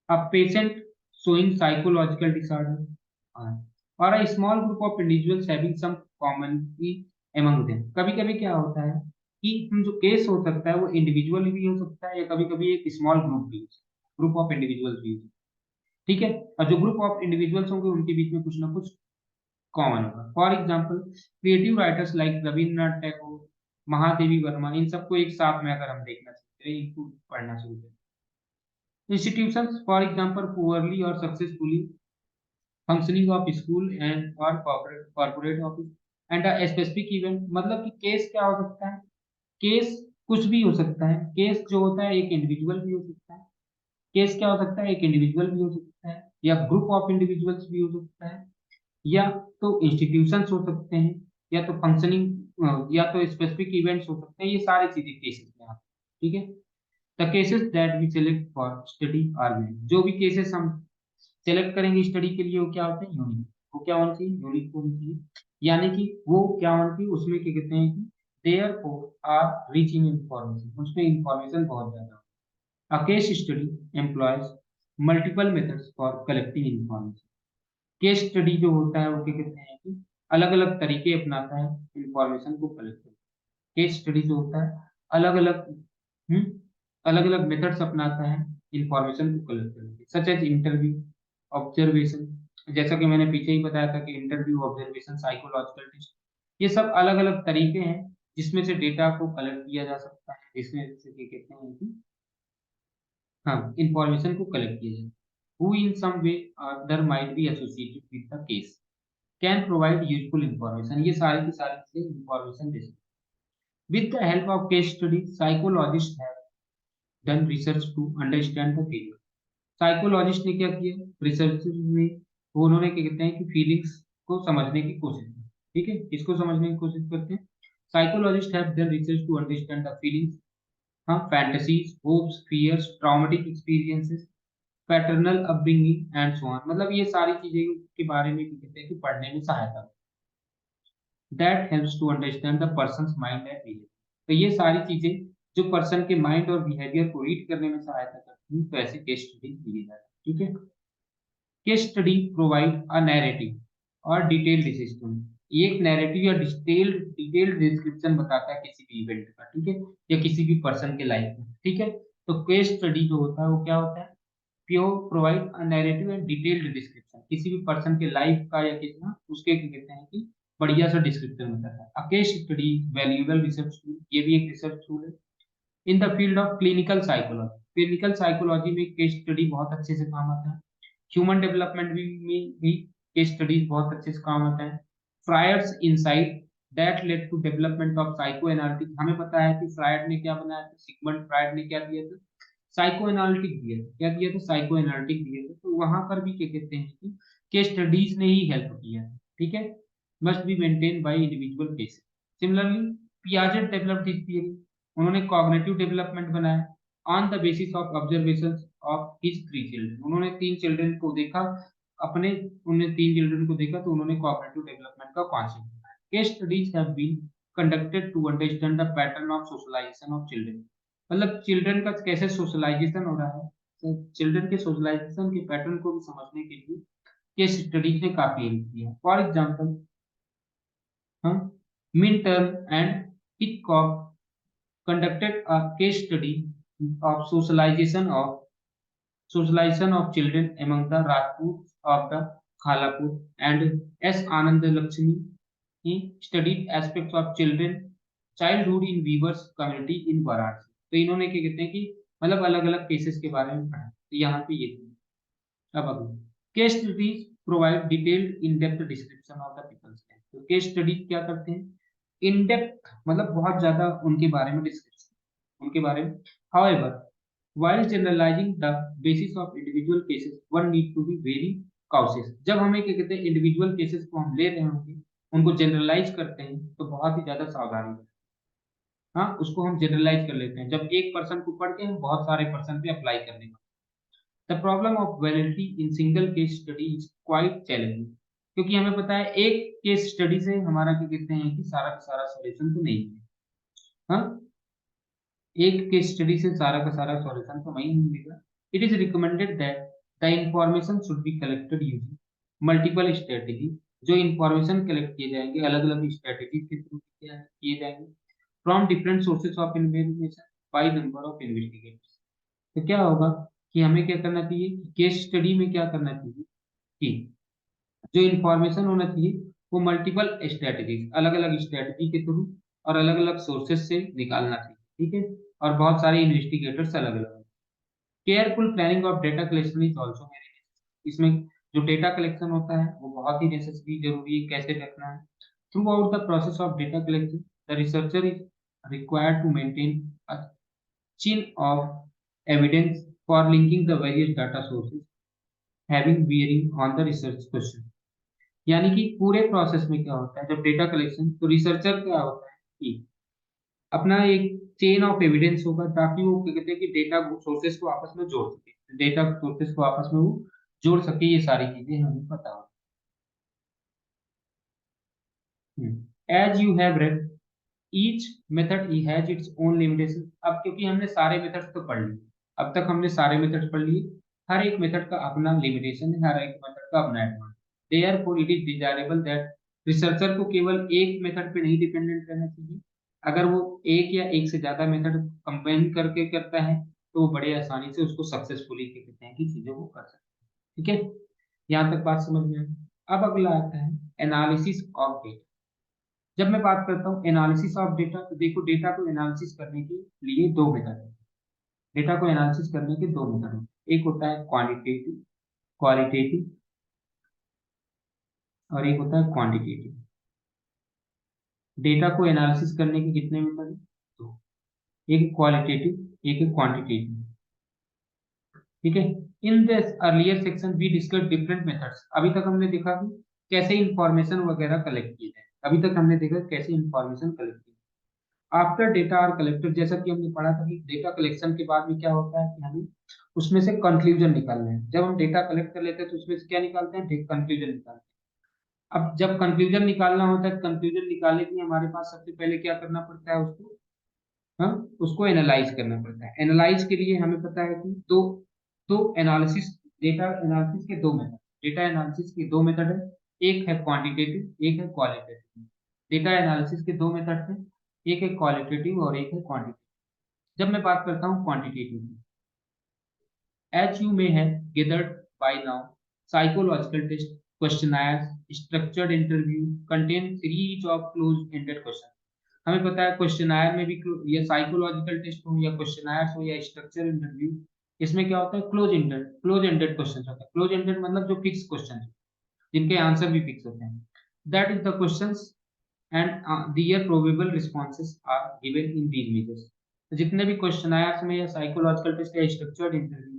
A patient showing psychological disorder or a small group of individuals having some commonality among them। कभी कभी क्या होता है कि हम जो केस हो सकता है वो इंडिविजुअल भी हो सकता है या कभी कभी एक स्मॉल ग्रुप ऑफ इंडिविजुअल्स भी हो सकता है, ठीक है। और जो ग्रुप ऑफ इंडिविजुअल्स होंगे उनके बीच में कुछ ना कुछ कॉमन होगा। For example creative writers like Rabindranath Tagore, Mahadevi Verma, इन सबको एक साथ में अगर हम देखना चाहते हैं, इनको पढ़ना शुरू करें। Institutions, for example, poorly or successfully functioning of school and or corporate office and a specific event। मतलब कि केस क्या हो सकता है, केस कुछ भी हो सकता है। केस जो होता है एक इंडिविजुअल भी हो सकता है, केस क्या हो सकता है, एक इंडिविजुअल भी हो सकता है या ग्रुप ऑफ इंडिविजुअल्स भी हो सकता है, या तो इंस्टीट्यूशंस हो सकते हैं, या तो फंक्शनिंग, या तो स्पेसिफिक इवेंट्स हो सकते हैं। ये सारी चीजें केसेस में आती हैं। ठीक है, the cases that we select for study are unique. जो भी केसेस हम सेलेक्ट करेंगे स्टडी के लिए वो क्या होते हैं, यूनिक। वो क्या होना चाहिए, यूनिक होना चाहिए। यानी कि वो क्या होना चाहिए, उसमें क्या कहते हैं कि therefore are rich in information, उसमें इंफॉर्मेशन बहुत ज्यादा। A case study employs multiple methods for collecting information. Case study जो होता है वो क्या कहते हैं कि अलग अलग तरीके अपनाता है इंफॉर्मेशन को कलेक्ट करने। केस स्टडी जो होता है अलग अलग अलग अलग मेथड्स अपनाता है इंफॉर्मेशन को कलेक्ट करने के, सच एज इंटरव्यू, ऑब्जर्वेशन। जैसा कि मैंने पीछे ही बताया था कि इंटरव्यू, ऑब्जर्वेशन, साइकोलॉजिकल टेस्ट, ये सब अलग अलग तरीके हैं जिसमें से डेटा को कलेक्ट किया जा सकता है, जिसमें से क्या कहते हैं कि हाँ, इंफॉर्मेशन को कलेक्ट किया जाए। Who in some way other might be associated with the case can provide useful information. ये सारी की सारी चीजें इंफॉर्मेशन दे सकते हैं। With the help of case study psychologist have done research to understand the feeling. Psychologist ने क्या किया, रिसर्च में उन्होंने क्या कहते हैं कि फीलिंग्स को समझने की कोशिश की। ठीक है, इसको समझने की कोशिश करते हैं। Psychologist have done research to understand the feelings, हाँ, fantasies, hopes, fears, traumatic experiences, paternal upbringing and so on. मतलब ये सारी चीजें के बारे में क्या कहते हैं कि पढ़ने में सहायता, that helps to understand the persons mind and behaviour. तो ये सारी चीजें जो पर्सन के माइंड और बिहेवियर को रीड करने में सहायता करती हैं, तो ऐसे केस स्टडी दिए जाते हैं। ठीक है, case study provide a narrative और डिटेल्ड सिस्टम। ये एक नैरेटिव या डिटेल्ड डिस्क्रिप्शन बताता है किसी भी इवेंट का, ठीक है, या किसी भी पर्सन के लाइफ में। ठीक है, तो केस स्टडी जो होता है वो क्या होता है, pure provide a narrative and detailed description, किसी भी पर्सन के लाइफ का या कितना उसके क्या कहते हैं कि बढ़िया सा डिस्क्रिप्शन बताता है। अ case study valuable research tool, ये भी एक रिसर्च टूल है in the field of clinical psychology. Clinical psychology में केस स्टडी बहुत अच्छे से काम आता है। ह्यूमन डेवलपमेंट में भी केस स्टडीज बहुत अच्छे से काम आता है। Freud's insight that led to development of psychoanalytic. हमें पता है कि फ्रायड ने क्या बनाया था, सिगमंड फ्रायड ने क्या दिया था, साइको एनालिटिक दिया था। क्या दिया था, साइको एनालिटिक दिया था। तो वहां पर भी क्या कहते हैं कि केस स्टडीज ने ही हेल्प किया है। ठीक है, must be maintain by individual cases. Similarly Piaget developed his theory, उन्होंने कॉग्निटिव डेवलपमेंट बनाया on the basis of observations of his 3 children. उन्होंने 3 चिल्ड्रन को देखा, अपने उन्होंने 3 चिल्ड्रन को देखा तो उन्होंने कॉग्निटिव डेवलपमेंट का कॉन्सेप्ट बनाया। Case studies have been conducted to understand the pattern of socialization of children. मतलब चिल्ड्रन का कैसे सोशलाइजेशन हो रहा है, तो चिल्ड्रन के सोशलाइजेशन के पैटर्न को भी समझने के लिए केस स्टडीज ने काफी हेल्प किया। फॉर एग्जाम्पल, हम Minturn and Hitchcock conducted a case study of socialization of children among the Rajputs of the Khalapur, and S. Anand Lakshmi he studied aspects of childhood in weavers community in Varanasi। तो इन्होंने क्या कहते हैं कि मतलब अलग अलग cases के बारे में पढ़ा, तो यहाँ पे ये थी। अब अगला, case studies provide detailed in depth description of the peoples. तो केस स्टडी क्या करते हैं, इन डेप्थ मतलब बहुत ज्यादा उनके बारे में डिस्क्रिप्शन, उनके बारे में। However while generalizing the basis of individual cases one need to be very cautious। जब हमें क्या कहते हैं इंडिविजुअल केसेस को हम ले रहे होंगे, उनको जनरलाइज करते हैं तो बहुत ही ज्यादा सावधानी बरतें। हाँ, उसको हम जनरलाइज कर लेते हैं जब एक पर्सन को पढ़ के हम बहुत सारे पर्सन पे अप्लाई करने का। The problem of validity in single case study is quite challenging. क्योंकि हमें पता है एक केस स्टडी से हमारा क्या कहते हैं कि सारा का सारा सॉल्यूशन तो नहीं है। हाँ, एक केस स्टडी से सारा का सारा सॉल्यूशन तो नहीं मिलेगा। It is recommended that the information should be collected using multiple strategy. जो इंफॉर्मेशन कलेक्ट किए जाएंगे अलग अलग स्ट्रेटेजी के थ्रू किए जाएंगे from different sources of information by number of investigators. तो क्या होगा कि हमें क्या करना चाहिए, केस स्टडी में क्या करना चाहिए कि जो इंफॉर्मेशन होना चाहिए वो मल्टीपल स्ट्रेटजीज, अलग अलग स्ट्रेटजी के थ्रू और अलग अलग सोर्सेज से निकालना चाहिए। ठीक है, और बहुत सारे इन्वेस्टिगेटर्स अलग अलग। Careful planning of data collection is also very, इसमें जो डेटा कलेक्शन होता है वो बहुत ही नेसेसरी जरूरी है, कैसे रखना है। Throughout the process of data collection the researcher is required to maintain a chain of evidence for linking the various data sources having bearing on the research question. यानी कि पूरे प्रोसेस में क्या होता है जब डेटा कलेक्शन, तो researcher क्या होता है कि अपना एक चेन ऑफ एविडेंस होगा, ताकि वो क्या कहते हैं कि डेटा सोर्सेस को आपस में जोड़ सके, डेटा सोर्सेस को आपस में वो जोड़ सके, ये सारी चीजें हमें पता हो। As you have read, each method has its own limitation. अब क्योंकि हमने सारे मेथड्स तो पढ़ लिए, अब तक हमने सारे मेथड पढ़ लिए, हर एक मेथड का अपना लिमिटेशन है, हर एक मेथड का अपना advantage. Therefore it is desirable that researcher को केवल एक मेथड पे नहीं डिपेंडेंट रहना चाहिए। अगर वो एक या एक से ज्यादा मेथड कंबाइन करके करता है, तो वो बड़े आसानी से उसको सक्सेसफुली कहते हैं कि चीजों को कर सकते हैं। ठीक है, यहाँ तक बात समझ में आई। अब अगला आता है एनालिसिस ऑफ डेटा। जब मैं बात करता हूँ एनालिसिस ऑफ डेटा, तो देखो डेटा को एनालिसिस करने के लिए दो मेथड है। डेटा को एनालिसिस करने के दो मेथड हैं, एक होता है क्वांटिटेटिव क्वालिटेटिव, और एक होता है क्वांटिटेटिव। डेटा को एनालिसिस करने के कितने मेथड हैं? तो एक क्वालिटेटिव, एक क्वांटिटेटिव। ठीक है, in this earlier section we discuss different methods. अभी तक हमने देखा कि कैसे इंफॉर्मेशन वगैरह कलेक्ट किए जाए, अभी तक हमने देखा कैसे इंफॉर्मेशन कलेक्ट की। आफ्टर डेटा आर कलेक्टेड, जैसा कि हमने पढ़ा था कि डेटा कलेक्शन के बाद में क्या होता है कि हमें उसमें से कंक्लूजन निकालना है। जब हम डेटा कलेक्ट कर लेते हैं तो उसमें से क्या निकालते हैं? कंक्लूजन निकालते हैं। अब जब कंक्लूजन निकालना होता है, कंक्लूजन निकालने के लिए हमारे पास सबसे पहले क्या करना पड़ता है? उसको, हाँ, उसको एनालाइज करना पड़ता है। एनालाइज के लिए हमें पता है कि दो एनालिसिस, डेटा एनालिसिस के दो मेथड, डेटा एनालिसिस के दो मेथड है, एक है क्वांटिटेटिव, एक है क्वालिटेटिव। डेटा एनालिसिस के दो मेथड हैं, एक है क्वालिटेटिव और एक है क्वांटिटेटिव। जब मैं बात करता हूँ क्वांटिटेटिव की, as you may have gathered by now, psychological test, questionnaires, structured interview contain series of closed-ended questions। हमें पता है क्वेश्चनायर में भी या साइकोलॉजिकल टेस्ट हो या क्वेश्चनायर हो या स्ट्रक्चर इंटरव्यू, इसमें क्या होता है? क्लोज एंडेड क्वेश्चन होता है। क्लोज एंडेड मतलब जो फिक्स क्वेश्चन, जिनके आंसर भी फिक्स होते हैं। That is the questions and their probable responses are given in these measures. तो जितने भी क्वेश्चनायर्स में या साइकोलॉजिकल टेस्ट या स्ट्रक्चर्ड इंटरव्यू,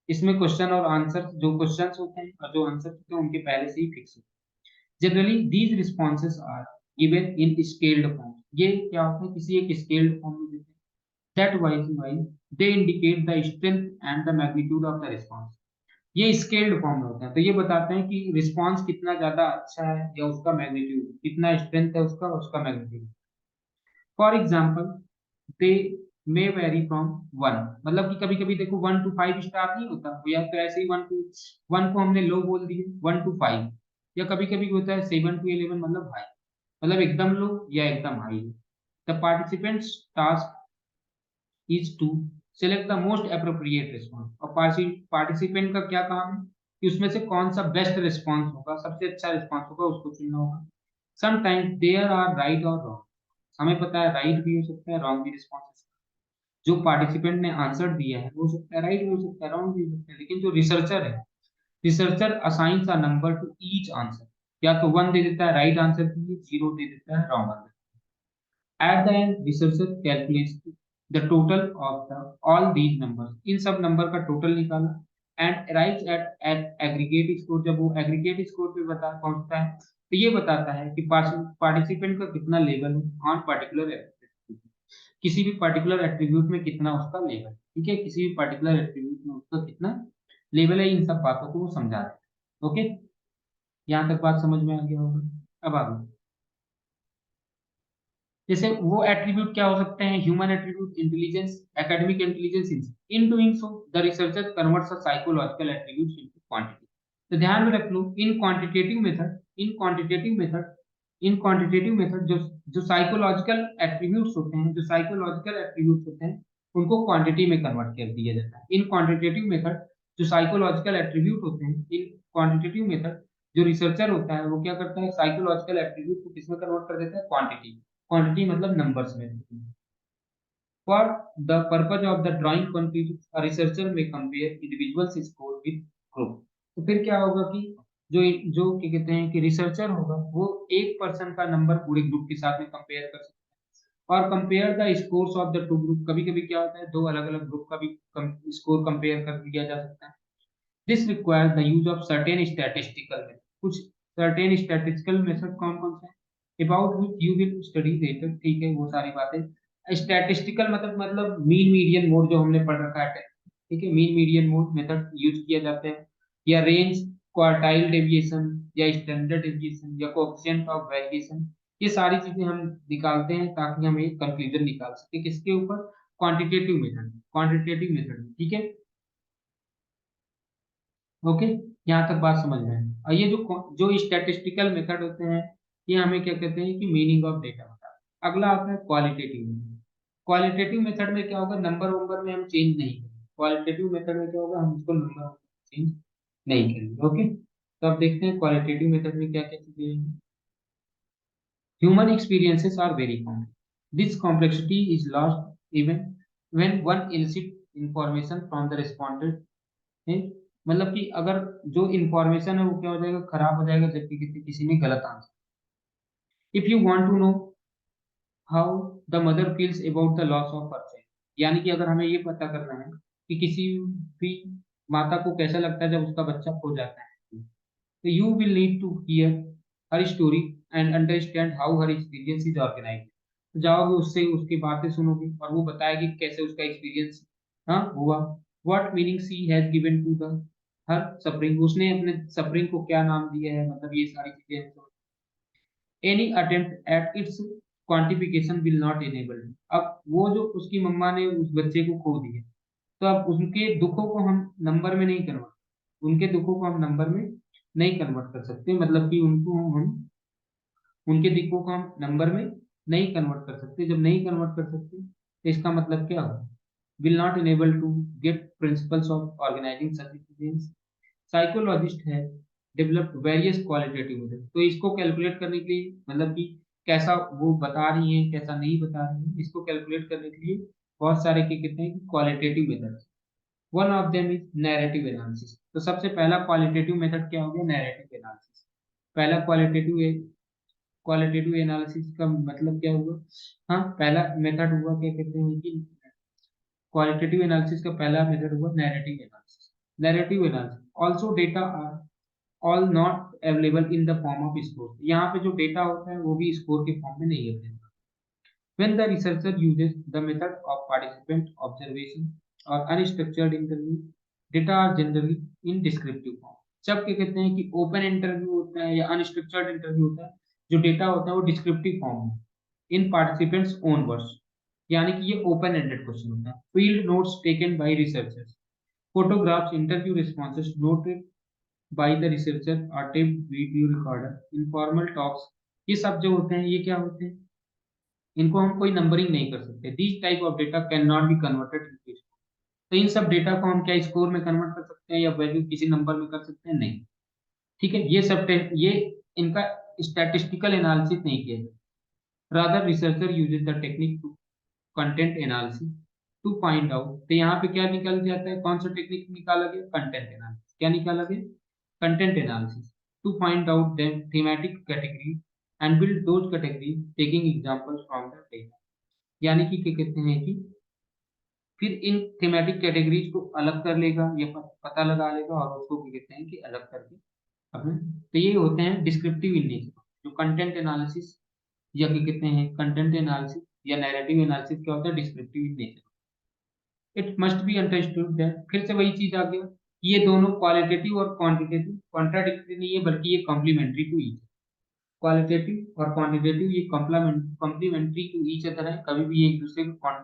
इसमें क्वेश्चन और आंसर, जो क्वेश्चंस होते हैं और जो आंसर होते हैं, उनके पहले से ही फिक्स होते हैं। Generally these responses are given in scaled form. ये क्या होता है? किसी एक स्केल्ड फॉर्म में देते हैं। That wise they indicate the strength and the magnitude of the response. ये स्केल्ड फॉर्म में होते हैं, तो ये बताते हैं कि रिस्पॉन्स कितना ज्यादा अच्छा है या उसका मैग्नीट्यूड कितना, स्ट्रेंथ है उसका, उसका magnitude. For example, they may very from one, मतलब कि कभी कभी देखो 1 to 5 स्टार नहीं होता, या तो ऐसे ही 1 को हमने लो बोल दिए, 1 to 5, या कभी कभी होता है 7 to 11, मतलब हाई, मतलब एकदम लो या एकदम high. The participants task is to select the most appropriate response. और पार्टिसिपेंट का क्या काम है कि उसमें से कौन सा बेस्ट रिस्पॉन्स होगा, सबसे अच्छा रिस्पॉन्स होगा, उसको चुनना होगा। समटाइम्स देयर आर राइट और रॉन्ग। हमें पता है राइट भी हो सकता है, रॉन्ग भी रिस्पॉन्स। जो पार्टिसिपेंट ने आंसर दिया है वो हो सकता है राइट भी हो सकता है, रॉन्ग भी हो सकता है, लेकिन जो रिसर्चर है, researcher assigns a number two each answer. या तो 1 दे देता है राइट आंसर के लिए, 0 दे देता है wrong answer. At the end, researcher calculates the total of all these numbers. इन सब नंबर का टोटल निकाला and arrives at aggregate score। जब वो aggregate score पे पहुंचता है, तो ये बताता है कि पार्टिसिपेंट का कितना लेवल है ऑन पर्टिकुलर एट्रीब्यूट, किसी भी पर्टिकुलर एट्रीब्यूट में कितना उसका लेवल। ठीक है, किसी भी पर्टिकुलर एट्रीब्यूट में उसका कितना लेवल है, इन सब बातों को वो समझा रहे हैं। ओके, यहाँ तक बात समझ में आ गया होगा। अब आगे, जैसे वो एट्रीब्यूट क्या हो सकते हैं? Human attribute, intelligence, academic intelligence. In doing so the researcher converts a psychological attributes into quantity. तो ध्यान में रख लो, इन क्वांटिटेटिव मेथड जो साइकोलॉजिकल एट्रीब्यूट्स होते हैं, उनको क्वांटिटी में कन्वर्ट कर दिया जाता है। इन क्वांटिटेटिव मेथड जो साइकोलॉजिकल एट्रीब्यूट होते हैं, इन क्वांटिटेटिव मेथड जो रिसर्चर होता है वो क्या करता है? साइकोलॉजिकल एट्रीब्यूट को किसमें कन्वर्ट कर देता है? क्वांटिटी। क्वांटिटी मतलब नंबर्स में। For the purpose of the drawing conclusion, a researcher may compare individuals score with group. तो फिर क्या होगा कि जो जो क्या कहते हैं कि रिसर्चर होगा, वो एक पर्सन का नंबर पूरे ग्रुप के साथ में कंपेयर कर सकता है, और compare the scores of the two group, कभी कभी क्या होता है दो अलग अलग ग्रुप का भी स्कोर कंपेयर कर दिया जा सकता है। This requires the use of certain statistical method, कुछ सर्टेन स्टैटिस्टिकल मेथड कौन कौन से हैं about which you will study letter, ठीक है वो सारी बातें। स्टैटिस्टिकल मतलब मीन मीडियन मोड जो हमने पढ़ रखा है, ठीक है, mean median mode method use किया जाता है, या रेंज, क्वार्टाइल डेविएशन, या स्टैंडर्ड डेविएशन, या कोएफिशिएंट ऑफ वेरिएशन, ये सारी चीजें हम निकालते हैं ताकि हम एक कंक्लूजन निकाल सके किसके ऊपर, क्वांटिटेटिव मेथड, ठीक है। ओके, यहाँ तक बात समझ में है। और ये जो जो स्टैटिस्टिकल मेथड होते हैं, ये हमें क्या कहते हैं कि मीनिंग ऑफ डेटा होता है। अगला आता है क्वालिटेटिव मेथड। क्वालिटेटिव मेथड में क्या होगा, नंबर वंबर में हम चेंज नहीं करेंगे। क्वालिटेटिव मेथड में क्या होगा, हम उसको नंबर चेंज नहीं करेंगे। ओके, तो अब देखते हैं क्वालिटेटिव मेथड में क्या क्या चीजें हैं। Human experiences are very complex. This complexity is lost even when one elicit information from the respondent है, मतलब कि अगर जो इंफॉर्मेशन है वो क्या हो जाएगा, खराब हो जाएगा, जबकि किसी किसी ने गलत answer. If you want to know how the mother feels about the loss of her child, यानी कि अगर हमें ये पता करना है कि किसी भी माता को कैसा लगता है जब उसका बच्चा खो जाता है, तो you will need to hear her story and understand how her experience is organise. तो जाओगे उससे उसकी बातें सुनोगे और वो बताएगी कैसे उसका एक्सपीरियंस हाँ हुआ। What meaning she has given to the her suffering, उसने अपने सफरिंग को क्या नाम दिया है, मतलब ये सारी चीजें। Any attempt at its quantification will not enable. अब वो जो उसकी मम्मा ने उस बच्चे को खो दिया, तो अब उनके दुखों को हम नंबर में नहीं कन्वर्ट, उनके दुखों को हम नंबर में नहीं कन्वर्ट कर सकते, मतलब कि उनको हम उनके दुखों को हम नंबर में नहीं कन्वर्ट कर सकते। जब नहीं कन्वर्ट कर सकते तो इसका मतलब क्या होगा, will not enable to get principles of organising such experience. Psychologist है डेवलप्ड वेरियस क्वालिटेटिव मेथड, तो इसको कैलकुलेट करने के लिए, मतलब कि कैसा वो बता रही है कैसा नहीं बता रही है, इसको कैलकुलेट करने के लिए बहुत सारे क्या कहते हैं कि qualitative methods. One of them is narrative analysis. तो सबसे पहला क्वालिटेटिव मेथड क्या हो गया, नैरेटिव एनालिसिस। पहला क्वालिटेटिव एनालिसिस का मतलब क्या हुआ, हाँ पहला मेथड हुआ क्या कहते हैं कि क्वालिटेटिव एनालिसिस का पहला मेथड हुआ narrative analysis. Narrative analysis also data are all not available in the form of score, यहाँ पे जो डेटा होता है वो भी स्कोर के फॉर्म में नहीं available. When the researcher uses the method of participant observation or unstructured interview, data are generally in descriptive form। जब क्या कहते हैं कि ओपन इंटरव्यू होता है या अनस्ट्रक्चर्ड इंटरव्यू होता है, जो डेटा होता है वो डिस्क्रिप्टिव फॉर्म में, इन पार्टिसिपेंट्स ओन वर्ड्स, यानी कि ये ओपन एंडेड क्वेश्चन होता है। Field notes taken by researchers, photographs, interview responses noted by the researcher और tape video recorder, informal talks, ये सब जो होते हैं ये क्या होते हैं, इनको हम कोई नंबरिंग नहीं कर सकते। These type of data can not be converted into score. तो इन सब डेटा को हम क्या स्कोर में कन्वर्ट कर सकते हैं या वैल्यू किसी नंबर में कर सकते हैं, नहीं। ठीक है, ये सब ये इनका स्टैटिस्टिकल एनालिसिस नहीं किया जाता। Rather researcher uses the technique to content analysis to find out. तो यहाँ पे क्या निकल जाता है, कौन सा टेक्निक निकाला गया, कंटेंट एनालिसिस। क्या निकाला गया, content analysis, to find out them thematic category and build those category taking examples from the data. यानी कि क्या कहते हैं कि फिर इन थीमेटिक कैटेगरीज को अलग कर लेगा या पता लगा लेगा और उसको क्या कहते हैं कि अलग करके अपने, तो ये होते हैं डिस्क्रिप्टिव इन नेचर। जो कंटेंट एनालिसिस या क्या कहते हैं कंटेंट एनालिसिस या नैरेटिव एनालिसिस क्या होता है, descriptive in nature. It must be understood that, फिर से वही चीज आ गया कि ये दोनों क्वालिटेटिव और क्वांटिटेटिव कॉन्ट्राडिक्टरी नहीं है, बल्कि ये कॉम्प्लीमेंट्री टू ईच। क्वालिटेटिव और क्वांटिटेटिव ये कॉम्प्लीमेंट्री टू ईच अदर है, कभी भी एक दूसरे को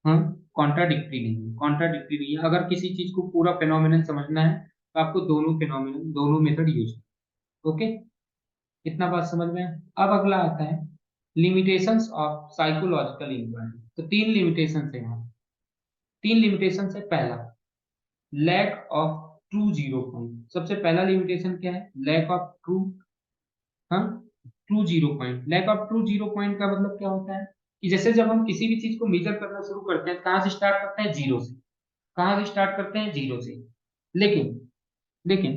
हाँ कॉन्ट्राडिक्टरी नहीं है, कॉन्ट्राडिक्टरी नहीं है। अगर किसी चीज को पूरा फेनोमेनन समझना है तो आपको दोनों फेनोमेनन दोनों मेथड यूज करना। ओके, इतना बात समझ में है। अब अगला आता है लिमिटेशंस ऑफ साइकोलॉजिकल इंक्वायरी। तो तीन लिमिटेशन है यहाँ, तीन लिमिटेशन है। पहला, lack of true zero point. सबसे पहला लिमिटेशन क्या है, लैक ऑफ ट्रू, हाँ true zero point. Lack of true zero point का मतलब क्या होता है कि जैसे जब हम किसी भी चीज को मेजर करना शुरू करते हैं, कहाँ से स्टार्ट करते हैं, जीरो से। कहाँ से स्टार्ट करते हैं, जीरो से। लेकिन लेकिन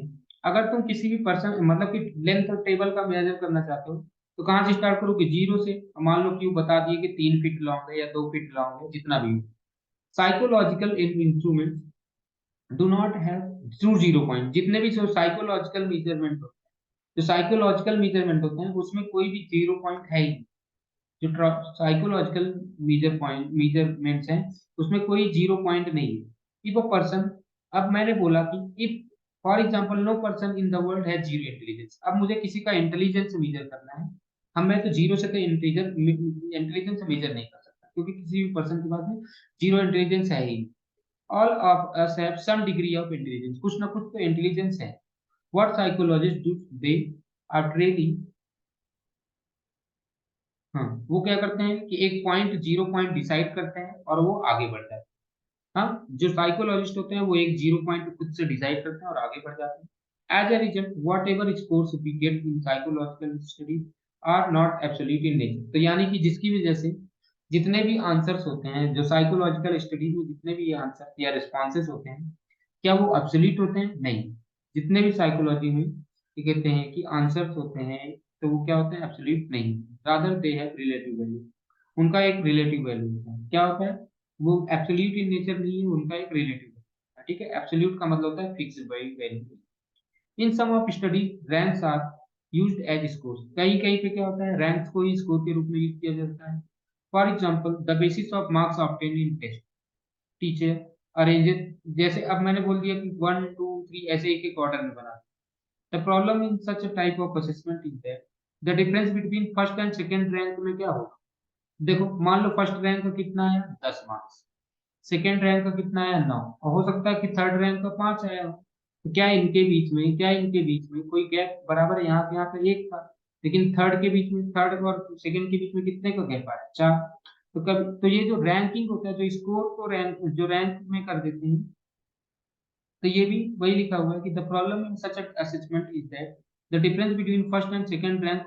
अगर तुम किसी भी पर्सन मतलब कि लेंथ टेबल का मेजर करना चाहते हो, तो कहाँ से स्टार्ट करोगे? जीरो से। मान लो कि वो बता दिए कि 3 फीट लॉन्ग है या 2 फीट लॉन्ग है, जितना भी हो। Psychological instrument do not have true zero point. जितने भी साइकोलॉजिकल मेजरमेंट होते हैं, जो साइकोलॉजिकल मेजरमेंट होते हैं उसमें कोई भी जीरो पॉइंट है ही नहीं। जो साइकोलॉजिकल मेजरमेंट्स हैं उसमें कोई जीरो पॉइंट नहीं है। इफ अ पर्सन, अब मैंने बोला कि if for example no person in the world has zero intelligence. अब मुझे किसी का इंटेलिजेंस मेजर करना है। हम मैं तो जीरो से तो इंटेलिजेंस मेजर नहीं कर सकता, क्योंकि किसी भी पर्सन के पास में जीरो इंटेलिजेंस है ही। All of us have some degree of intelligence. कुछ ना कुछ तो इंटेलिजेंस है। What psychologist do, they are training, हाँ, वो क्या करते हैं कि एक पॉइंट, जीरो पॉइंट डिसाइड करते हैं और वो आगे बढ़ जाते हैं। हाँ, जो साइकोलॉजिस्ट होते हैं वो एक जीरो पॉइंट खुद से डिसाइड करते हैं और आगे बढ़ जाते हैं। As a result whatever scores we get in psychological studies are not absolute in nature. तो यानी कि जिसकी वजह से जितने भी आंसर्स होते हैं, जो साइकोलॉजिकल स्टडीज में जितने भी आंसर या रिस्पॉन्सेज होते हैं, क्या वो एब्सोल्यूट होते हैं? नहीं। जितने भी साइकोलॉजी में ये कहते हैं कि आंसर्स होते हैं, तो वो क्या होते हैं? एब्सोल्यूट नहीं। Rather they have relative value. उनका एक रिलेटिव वैल्यू होता है। क्या होता है? वो एब्सोल्यूट इन नेचर नहीं है, उनका एक रिलेटिव है। ठीक है, एब्सोल्यूट का मतलब होता है fixed value. In some of study ranks are used as scores. कहीं कहीं पे क्या होता है? रैंक्स को ही स्कोर के रूप में यूज किया जाता है। For example the basis of marks obtain in test, teacher arrange, जैसे अब मैंने बोल दिया कि 1 2 3 ऐसे एक एक ऑर्डर में बना। The problem in such a type of assessment is that the difference between first and second rank में क्या होगा? देखो, मान लो फर्स्ट रैंक का कितना आया? 10 मार्क्स। सेकेंड रैंक का कितना आया? 9। और हो सकता है कि थर्ड रैंक का 5 आया हो। तो क्या इनके बीच में कोई गैप बराबर है? यहाँ पे एक था। लेकिन थर्ड के बीच में, थर्ड और सेकेंड के बीच में कितने का गैप आया? 4। तो कब तो ये जो रैंकिंग होता है, जो स्कोर को रैंक में कर देते हैं, तो ये भी वही लिखा हुआ है कि the problem in such assessment is that the difference between first and second rank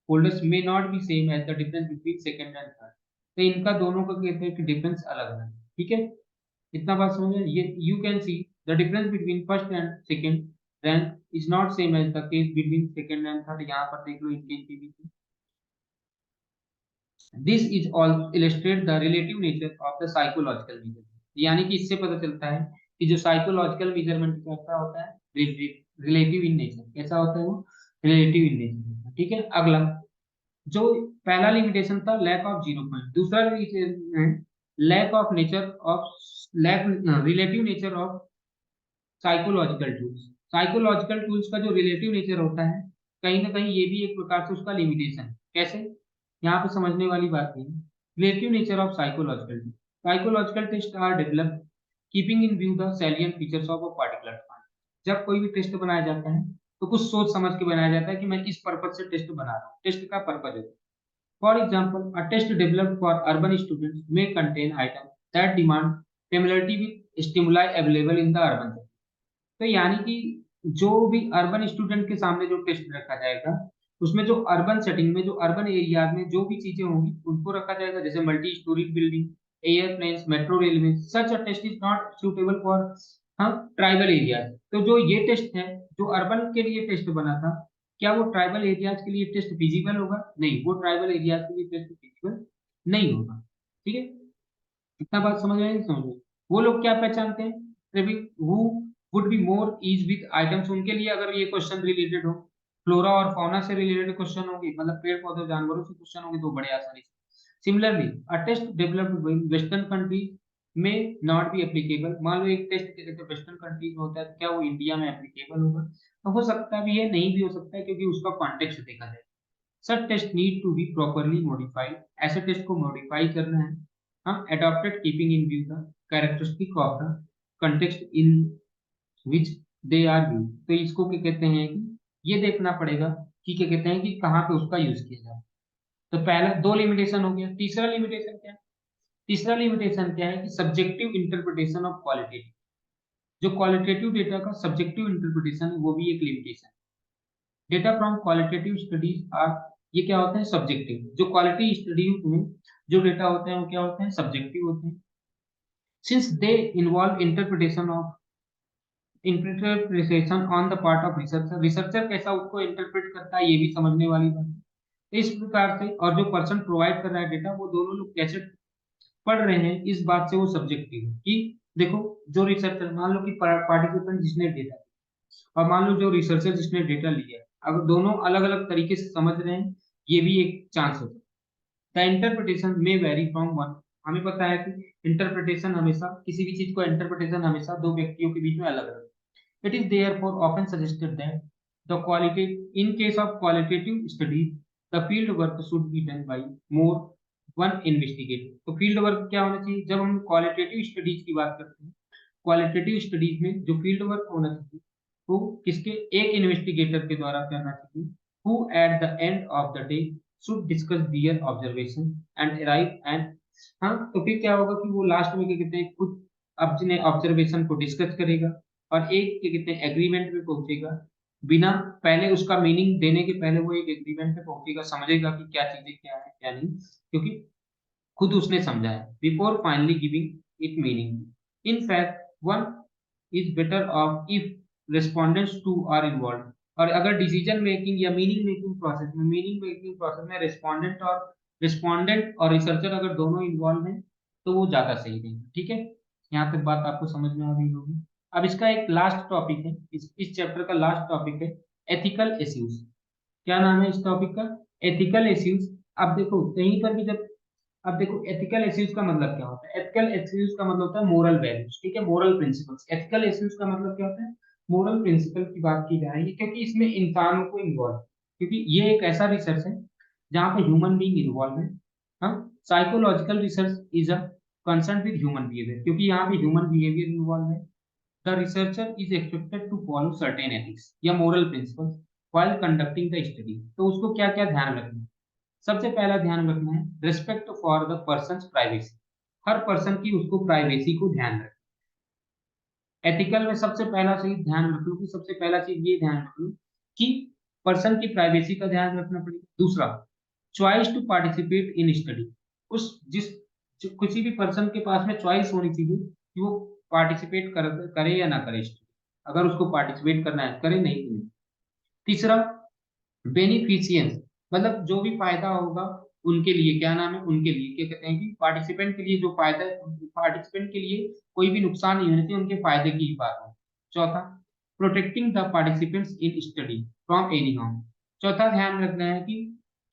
holders may not be same as the difference between second and third. तो इनका दोनों का कहते हैं कि डिफरेंस अलग है। ठीक है, इतना बात समझ में? ये you can see the difference between first and second rank is not same as the case between second and third. यहाँ पर देख लो इनके बीच में। This is all illustrate the relative nature of the psychological measurement. यानी कि इससे पता चलता है कि जो साइकोलॉजिकल मेजरमेंट कैसा होता है? Relative in nature. कैसा होता है वो? Relative in nature. ठीक है, अगला जो पहला लिमिटेशन था लैक ऑफ जीरो पॉइंट, दूसरा लिमिटेशन है lack of nature of lack relative nature of psychological tools. Psychological tools का जो रिलेटिव नेचर होता है, कहीं ना कहीं ये भी एक प्रकार से उसका लिमिटेशन है। कैसे? यहाँ पे समझने वाली बात है। Relative nature of psychological tool, psychological test are develop keeping in view the salient features of a particular point. जब कोई भी टेस्ट बनाया जाता है तो कुछ सोच समझ के बनाया जाता है कि मैं इस पर्पज से टेस्ट बना रहा हूँ। टेस्ट का पर्पज है। For example, a test developed for urban students may contain items that demand familiarity with stimuli available in the urban setting। तो यानी कि जो भी अर्बन स्टूडेंट के सामने जो टेस्ट रखा जाएगा, उसमें जो अर्बन सेटिंग में, जो अर्बन एरिया में जो भी चीजें होंगी उनको रखा जाएगा, जैसे multi storey building, airplanes, metro railway. Such a test is not suitable for tribal areas. तो जो ये टेस्ट है, जो अर्बन के लिए टेस्ट बना था, क्या वो ट्राइबल एरियाज के लिए टेस्ट फिजिबल होगा? नहीं, वो ट्राइबल एरियाज के लिए टेस्ट फिजिबल नहीं होगा। ठीक है, इतना बात समझ में आई? समझ में? वो लोग क्या पहचानते हैं? Who would be more ease with items. उनके लिए अगर ये क्वेश्चन रिलेटेड हो, फ्लोरा और फौना से रिलेटेड क्वेश्चन होंगे, मतलब पेड़ पौधे जानवरों से क्वेश्चन होंगे, तो बड़े आसानी से। Similarly a test developed in western country में नॉट बी एप्लीकेबल। मान लो एक टेस्ट जैसे वेस्टर्न कंट्री में होता है, तो क्या वो इंडिया में एप्लीकेबल होगा? तो हो सकता भी है, नहीं भी हो सकता है, क्योंकि उसका कॉन्टेक्स्ट देखा जाए। Such test need to be properly modified. ऐसे टेस्ट को मॉडिफाई करना है। हाँ, adopted keeping in view the characteristic of the context in which they are used। तो इसको क्या कहते हैं कि ये देखना पड़ेगा कि क्या कहते हैं कि कहाँ पे उसका यूज किया जाए। तो पहला दो लिमिटेशन हो गया। तीसरा लिमिटेशन क्या है? तीसरा लिमिटेशन क्या है कि सब्जेक्टिव इंटरप्रिटेशन ऑफ क्वालिटेटिव। जो क्वालिटेटिव डेटा का सब्जेक्टिव इंटरप्रिटेशन है, वो भी एक लिमिटेशन है। Data from qualitative studies are, ये क्या होते हैं? सब्जेक्टिव। जो क्वालिटी स्टडीज में जो डेटा होते हैं वो क्या होते हैं? सब्जेक्टिव होते हैं। Since they involve interpretation on the part of researcher. Researcher कैसा उसको इंटरप्रेट करता है, ये भी समझने वाली बात है। इस प्रकार से, और जो पर्सन प्रोवाइड कर रहा है डेटा, वो दोनों लोग कैसे पढ़ रहे हैं इस बात से वो सब्जेक्टिव है। कि देखो, जो रिसर्चर, मान लो कि पार्टिसिपेंट जिसने डेटा, और मान लो जो रिसर्चर जिसने डेटा लिया है, अगर दोनों अलग अलग तरीके से समझ रहे हैं, ये भी एक चांस होता है। द इंटरप्रिटेशन में वेरी फ्रॉम वन, हमें पता है कि इंटरप्रिटेशन हमेशा, किसी भी चीज को इंटरप्रिटेशन हमेशा दो व्यक्तियों के बीच में अलग अलग। It is therefore often suggested that the quality, in case of qualitative studies, the field work should be done by more one investigator. तो फील्ड वर्क क्या होना चाहिए? जब हम क्वालिटेटिव स्टडीज की बात करते हैं, क्वालिटेटिव स्टडीज में जो फील्ड वर्क होना चाहिए वो किसके, एक इन्वेस्टिगेटर के द्वारा करना चाहिए, who at the end of the day should discuss their observation and arrive and, हाँ, तो फिर क्या होगा कि वो लास्ट में क्या कहते हैं, खुद अपने ऑब्जर्वेशन को डिस्कस करेगा और एक क्या कहते हैं एग्रीमेंट में पहुंचेगा। बिना पहले उसका मीनिंग देने के पहले वो एक एग्रीमेंट पे पहुंचेगा, समझेगा कि क्या चीजें क्या है क्या नहीं, क्योंकि खुद उसने समझा है, before finally giving it meaning. In fact one is better off if respondents too are involve. और अगर डिसीजन मेकिंग या मीनिंग मेकिंग प्रोसेस में रिस्पोंडेंट और रिसर्चर अगर दोनों इन्वॉल्व हैं, तो वो ज्यादा सही रहेगा। ठीक है, यहाँ तक बात आपको समझ में आ गई होगी। अब इसका एक लास्ट टॉपिक है, इस चैप्टर का लास्ट टॉपिक है एथिकल इश्यूज। क्या नाम है इस टॉपिक का? Ethical issues. अब देखो कहीं पर भी जब, अब देखो एथिकल इश्यूज का मतलब क्या होता है? एथिकल इश्यूज का मतलब होता है मोरल वैल्यूज, ठीक है, मोरल प्रिंसिपल्स। एथिकल इश्यूज का मतलब क्या होता है? मोरल प्रिंसिपल की बात की जा रही है, क्योंकि इसमें इंसानों को इन्वॉल्व, क्योंकि ये एक ऐसा रिसर्च है जहाँ पे ह्यूमन बीइंग इन्वॉल्व है। हाँ, psychological research is a concern with human behaviour, क्योंकि यहाँ पे ह्यूमन बिहेवियर इन्वॉल्व है। The researcher is expected to follow certain ethics या moral principles while conducting the study। तो उसको क्या क्या ध्यान रखना है? सबसे पहला ध्यान रखना है respect for the person privacy. Her person की उसको प्राइवेसी को ध्यान रखें। एथिकल में सबसे पहला चीज ध्यान रख लो, कि सबसे पहला चीज ये ध्यान रख लो कि पर्सन की प्राइवेसी का ध्यान रखना पड़ेगा। दूसरा, choice to participate in study. उस जिस किसी भी पर्सन के पास में चॉइस होनी चाहिए कि वो पार्टिसिपेट करे या ना करे स्टडी। अगर उसको पार्टिसिपेट करना है करे, नहीं तो नहीं। तीसरा, बेनिफिशियंस, मतलब जो भी फायदा होगा उनके लिए, क्या नाम है, उनके लिए क्या कहते हैं कि पार्टिसिपेंट के लिए जो फायदा है, पार्टिसिपेंट के लिए कोई भी नुकसान नहीं होना चाहिए, उनके फायदे की ही बात हो। चौथा, protecting the participants in study from any harm. चौथा ध्यान रखना है कि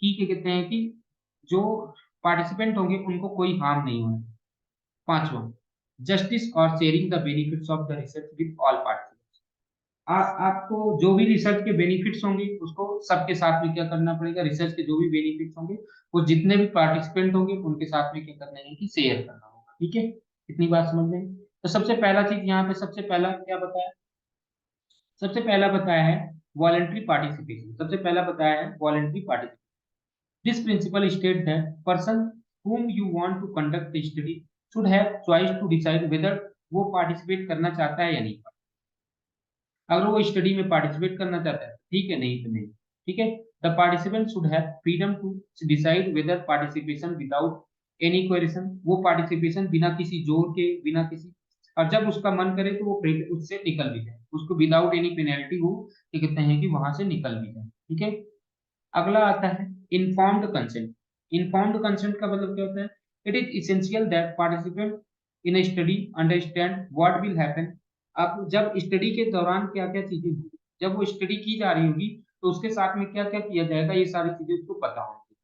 क्या कहते हैं कि जो पार्टिसिपेंट होंगे उनको कोई हार्म नहीं होना। पांचवा, जस्टिस और sharing the benefits of the research with all party. आपको जो भी रिसर्च के बेनिफिट्स होंगे उसको सबके साथ में क्या करना पड़ेगा, रिसर्च के जो भी बेनिफिट्स होंगे वो जितने भी पार्टिसिपेंट होंगे उनके साथ में क्या करना है कि शेयर करना होगा। ठीक है, इतनी बात समझ में? तो सबसे पहला चीज यहाँ पे, सबसे पहला क्या बताया? सबसे पहला बताया है वॉलेंट्री पार्टिसिपेशन। सबसे पहला बताया है voluntary participation. This principle state that person whom you want to conduct the study should have choice to decide whether वो पार्टिसिपेट करना चाहता है या नहीं। अगर वो स्टडी में पार्टिसिपेट करना चाहता है ठीक है, नहीं तो नहीं। ठीक है, the participant should have freedom to decide whether participation without any question. वो पार्टिसिपेशन बिना किसी जोर के, बिना किसी, और जब उसका मन करे तो वो उससे निकल भी जाए, उसको विदाउट एनी पेनल्टी वो क्या कहते हैं कि वहां से निकल भी जाए। ठीक है, अगला आता है इन्फॉर्म्ड कंसेंट। इन्फॉर्म्ड कंसेंट का मतलब क्या होता है? It is essential that participant in A study understand what will happen. अब जब स्टडी के दौरान क्या क्या चीजें होगी, जब वो स्टडी की जा रही होगी तो उसके साथ में क्या क्या किया जाएगा, ये सारी चीजें उसको पता होंगी।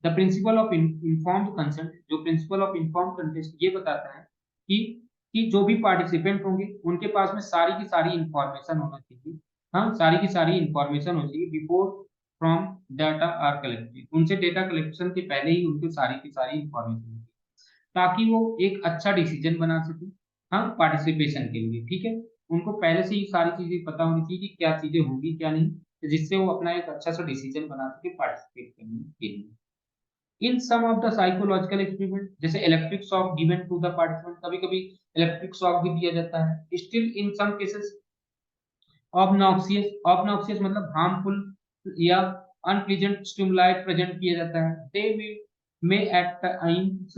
The principle of informed consent, जो प्रिंसिपल ऑफ इन्फॉर्म्ड कंसेंट ये बताता है कि जो भी पार्टिसिपेंट होंगे उनके पास में सारी की सारी इंफॉर्मेशन होना चाहिए। हाँ, सारी की सारी इंफॉर्मेशन होनी चाहिए before from data are collected. उनसे डेटा कलेक्शन के पहले ही उनको सारी की सारी इंफॉर्मेशन होगी, ताकि वो एक अच्छा डिसीजन बना सके। हाँ, पार्टिसिपेशन के लिए। ठीक है, उनको पहले से ही सारी चीजें पता होनी चाहिए कि क्या चीजें होंगी क्या नहीं, जिससे वो अपना एक अच्छा सा डिसीजन बना सके पार्टिसिपेट करने के लिए। In some of the psychological experiment, जैसे electric shock given to the participant, कभी कभी इलेक्ट्रिक शॉक भी दिया जाता है। Still in some cases obnoxious, obnoxious मतलब हार्मफुल या अनप्लीजेंट स्टिमुलाई प्रेजेंट किया जाता है। They may at times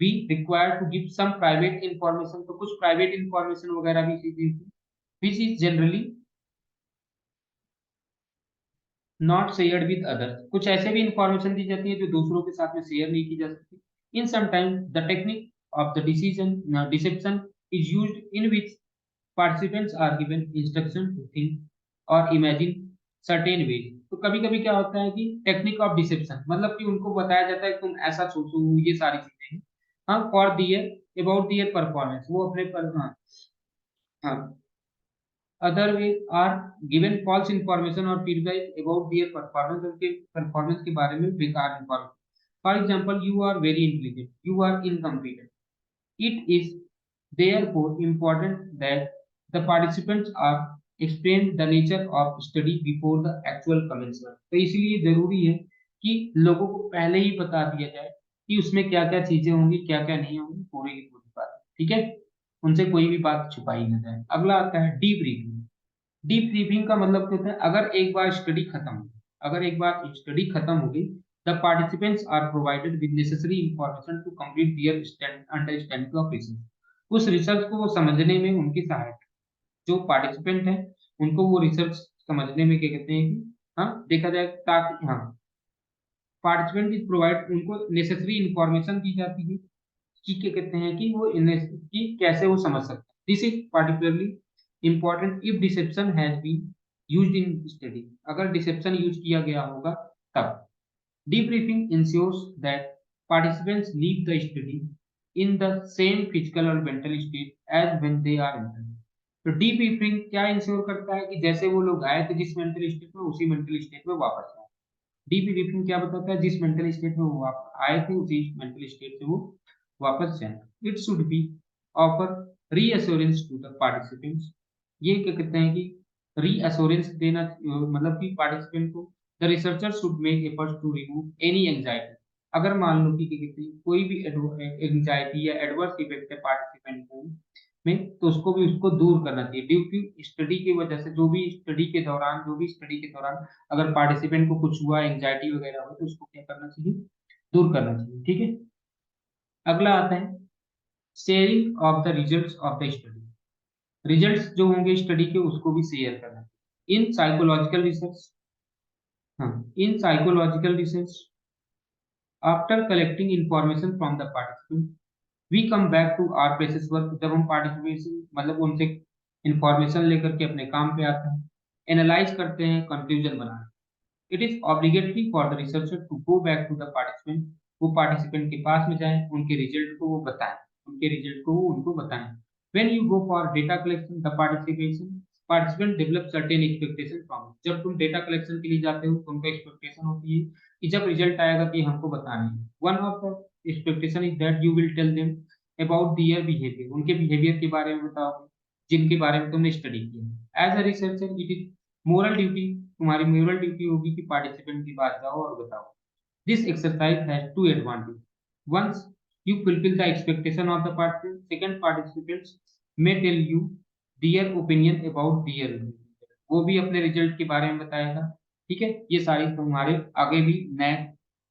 be required to give some private information. तो कुछ प्राइवेट इंफॉर्मेशन वगैरह भी चीजें, which is generally not shared with others, कुछ ऐसे भी इंफॉर्मेशन दी जाती है जो दूसरों के साथ में शेयर नहीं की जा सकती। In some time the technique of the deception is used in which participants are given instruction to think or imagine certain ways. तो कभी कभी क्या होता है कि टेक्निक ऑफ डिसेप्शन मतलब कि उनको बताया जाता है कि तुम ऐसा सोचो, ये सारी चीजें हैं। हाँ, for their about their performance, वो अपने पर, हाँ, other way are given false information और फीडबैक अबाउट दियर परफॉर्मेंस, उनके परफॉर्मेंस के बारे में बेकार information. For example, you are very intelligent, you are incompetent. It is therefore important that the participants are explained the nature of study before the actual commencement। तो इसलिए जरूरी है कि लोगों को पहले ही बता दिया जाए कि उसमें क्या क्या चीजें होंगी, क्या क्या नहीं होंगी, पूरी की पूरी बात। ठीक है, उनसे कोई भी बात छुपाई ना जाए। अगला आता है डीब्रीफिंग। डीब्रीफिंग का मतलब क्या होता है, अगर एक बार स्टडी खत्म हो, अगर एक बार स्टडी खत्म हो गई, the participants are provided with necessary information to complete their understanding of research. उस रिसर्च को वो समझने में उनकी सहायता, जो पार्टिसिपेंट है उनको वो रिसर्च समझने में क्या कहते हैं कि, हाँ, देखा जाए, ताकि, हाँ, पार्टिसिपेंट इज प्रोवाइड, उनको नेसेसरी इंफॉर्मेशन दी जाती है कि क्या कहते हैं कि वो कि कैसे वो समझ सकते हैं। This is particularly important if deception has been used in study, अगर डिसेप्शन यूज किया गया होगा तब। Debriefing ensures that participants leave the study in the same physical और mental state as when they are entered. तो debriefing क्या ensure करता है कि जैसे वो लोग आए थे जिस मेंटल स्टेट में, उसी मेंटल स्टेट में वापस आए। डीब्रीफिंग क्या बताता है, जिस मेंटल स्टेट में वो आए थे उसी मेंटल स्टेट से वो वापस जाए। It should be offer reassurance to the participants. ये क्या कहते हैं कि रीअश्योरेंस देना, मतलब कि पार्टिसिपेंट को, the researcher should make efforts to remove any anxiety. अगर मान लो कि क्या कहते हैं कोई भी एंजाइटी या एडवर्स इफेक्ट है पार्टिसिपेंट को में, तो उसको भी उसको दूर करना चाहिए। ड्यू टू स्टडी की वजह से, जो भी स्टडी के दौरान अगर पार्टिसिपेंट को कुछ हुआ, एंजाइटी वगैरह हो, तो उसको क्या करना चाहिए, दूर करना चाहिए। ठीक है, अगला आता है sharing of the results of the study. Results जो होंगे स्टडी के उसको भी शेयर करना चाहिए। इन साइकोलॉजिकल रिसर्च, हाँ, in psychological research after collecting information from the participant we come back to our precise work. जब हम पार्टिसिपेशन मतलब उनसे इंफॉर्मेशन लेकर के अपने काम पे आते हैं, एनालाइज करते हैं, कंक्लूजन बनाते हैं। It is obligatory for the researcher to go back to the participant, वो पार्टिसिपेंट के पास में जाएं, उनके रिजल्ट को वो बताएं, उनके रिजल्ट को वो उनको बताएं। When you go for data collection the participation participant develop certain expectation from. जब तुम डेटा कलेक्शन के लिए जाते हो तो उनको एक्सपेक्टेशन होती है कि जब रिजल्ट आएगा कि हमको बताना है। One of the expectation is that you will tell them about their behaviour, उनके बिहेवियर के बारे में बताओ जिनके बारे में तुमने स्टडी किया। As a researcher it is moral duty, तुम्हारी मोरल ड्यूटी होगी कि पार्टिसिपेंट की बात जाओ और बताओ। This exercise has two advantage. Once you fulfill the expectation of the participant, second participants may tell you their opinion about their result, वो भी अपने रिजल्ट के बारे में बताएगा। ठीक है, ये सारी तुम्हारे आगे भी नए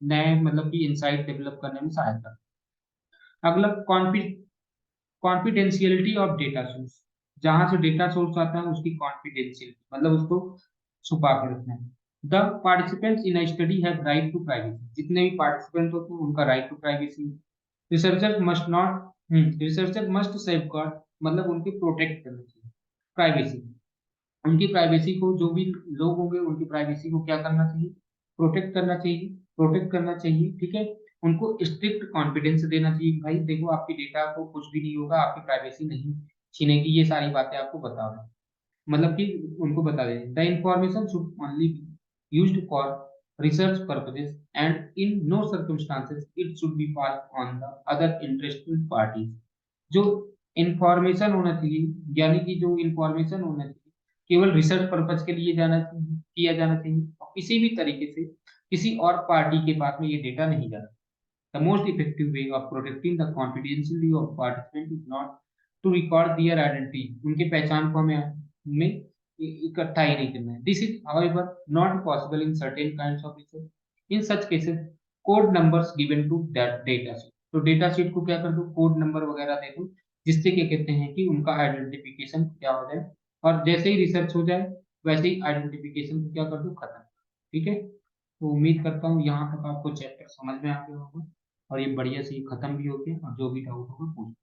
नए मतलब कि इंसाइट डेवलप करने में सहायता। अगला कॉन्फिडेंशियलिटी ऑफ डेटा सोर्स। जहां से डेटा सोर्स आता है उसकी कॉन्फिडेंशियलिटी मतलब उसको छुपा के रखना है। The participants in study have right to privacy, जितने भी पार्टिसिपेंट होते हैं उनका right to privacy. Researcher must not researcher must safeguard मतलब उनकी प्रोटेक्ट करना चाहिए प्राइवेसी। उनकी प्राइवेसी को, जो भी लोग होंगे उनकी प्राइवेसी को क्या करना चाहिए, प्रोटेक्ट करना चाहिए। ठीक है, उनको स्ट्रिक्ट कॉन्फिडेंस देना चाहिए, भाई देखो आपकी डेटा को कुछ भी नहीं होगा, आपकी प्राइवेसी नहीं छीनेगी, ये सारी बातें आपको बता रहे हैं। मतलब कि उनको बता दें the information should only be used for research purposes and in no circumstances it should be pass on the other interested parties. जो इंफॉर्मेशन होना चाहिए, यानी कि जो इंफॉर्मेशन होना चाहिए केवल रिसर्च पर्पज के लिए जाना चाहिए, किया जाना चाहिए, और किसी भी तरीके से किसी और पार्टी के पास में ये डेटा नहीं जाना। The most effective way of protecting the confidentiality of participant is not to record their identity, उनकी पहचान को हमें इकट्ठा ही नहीं करना है। This is however not possible in certain kinds of research. In such cases code numbers given to that data sheet, तो डेटा शीट को क्या कर दो, कोड नंबर वगैरह दे दो, जिससे क्या कहते हैं कि उनका आइडेंटिफिकेशन क्या हो जाए, और जैसे ही रिसर्च हो जाए वैसे ही आइडेंटिफिकेशन को क्या कर दो, खत्म। ठीक है, तो उम्मीद करता हूँ यहाँ तक आपको चैप्टर समझ में आ गया होगा और ये बढ़िया से खत्म भी हो गया, और जो भी डाउट होगा पूछ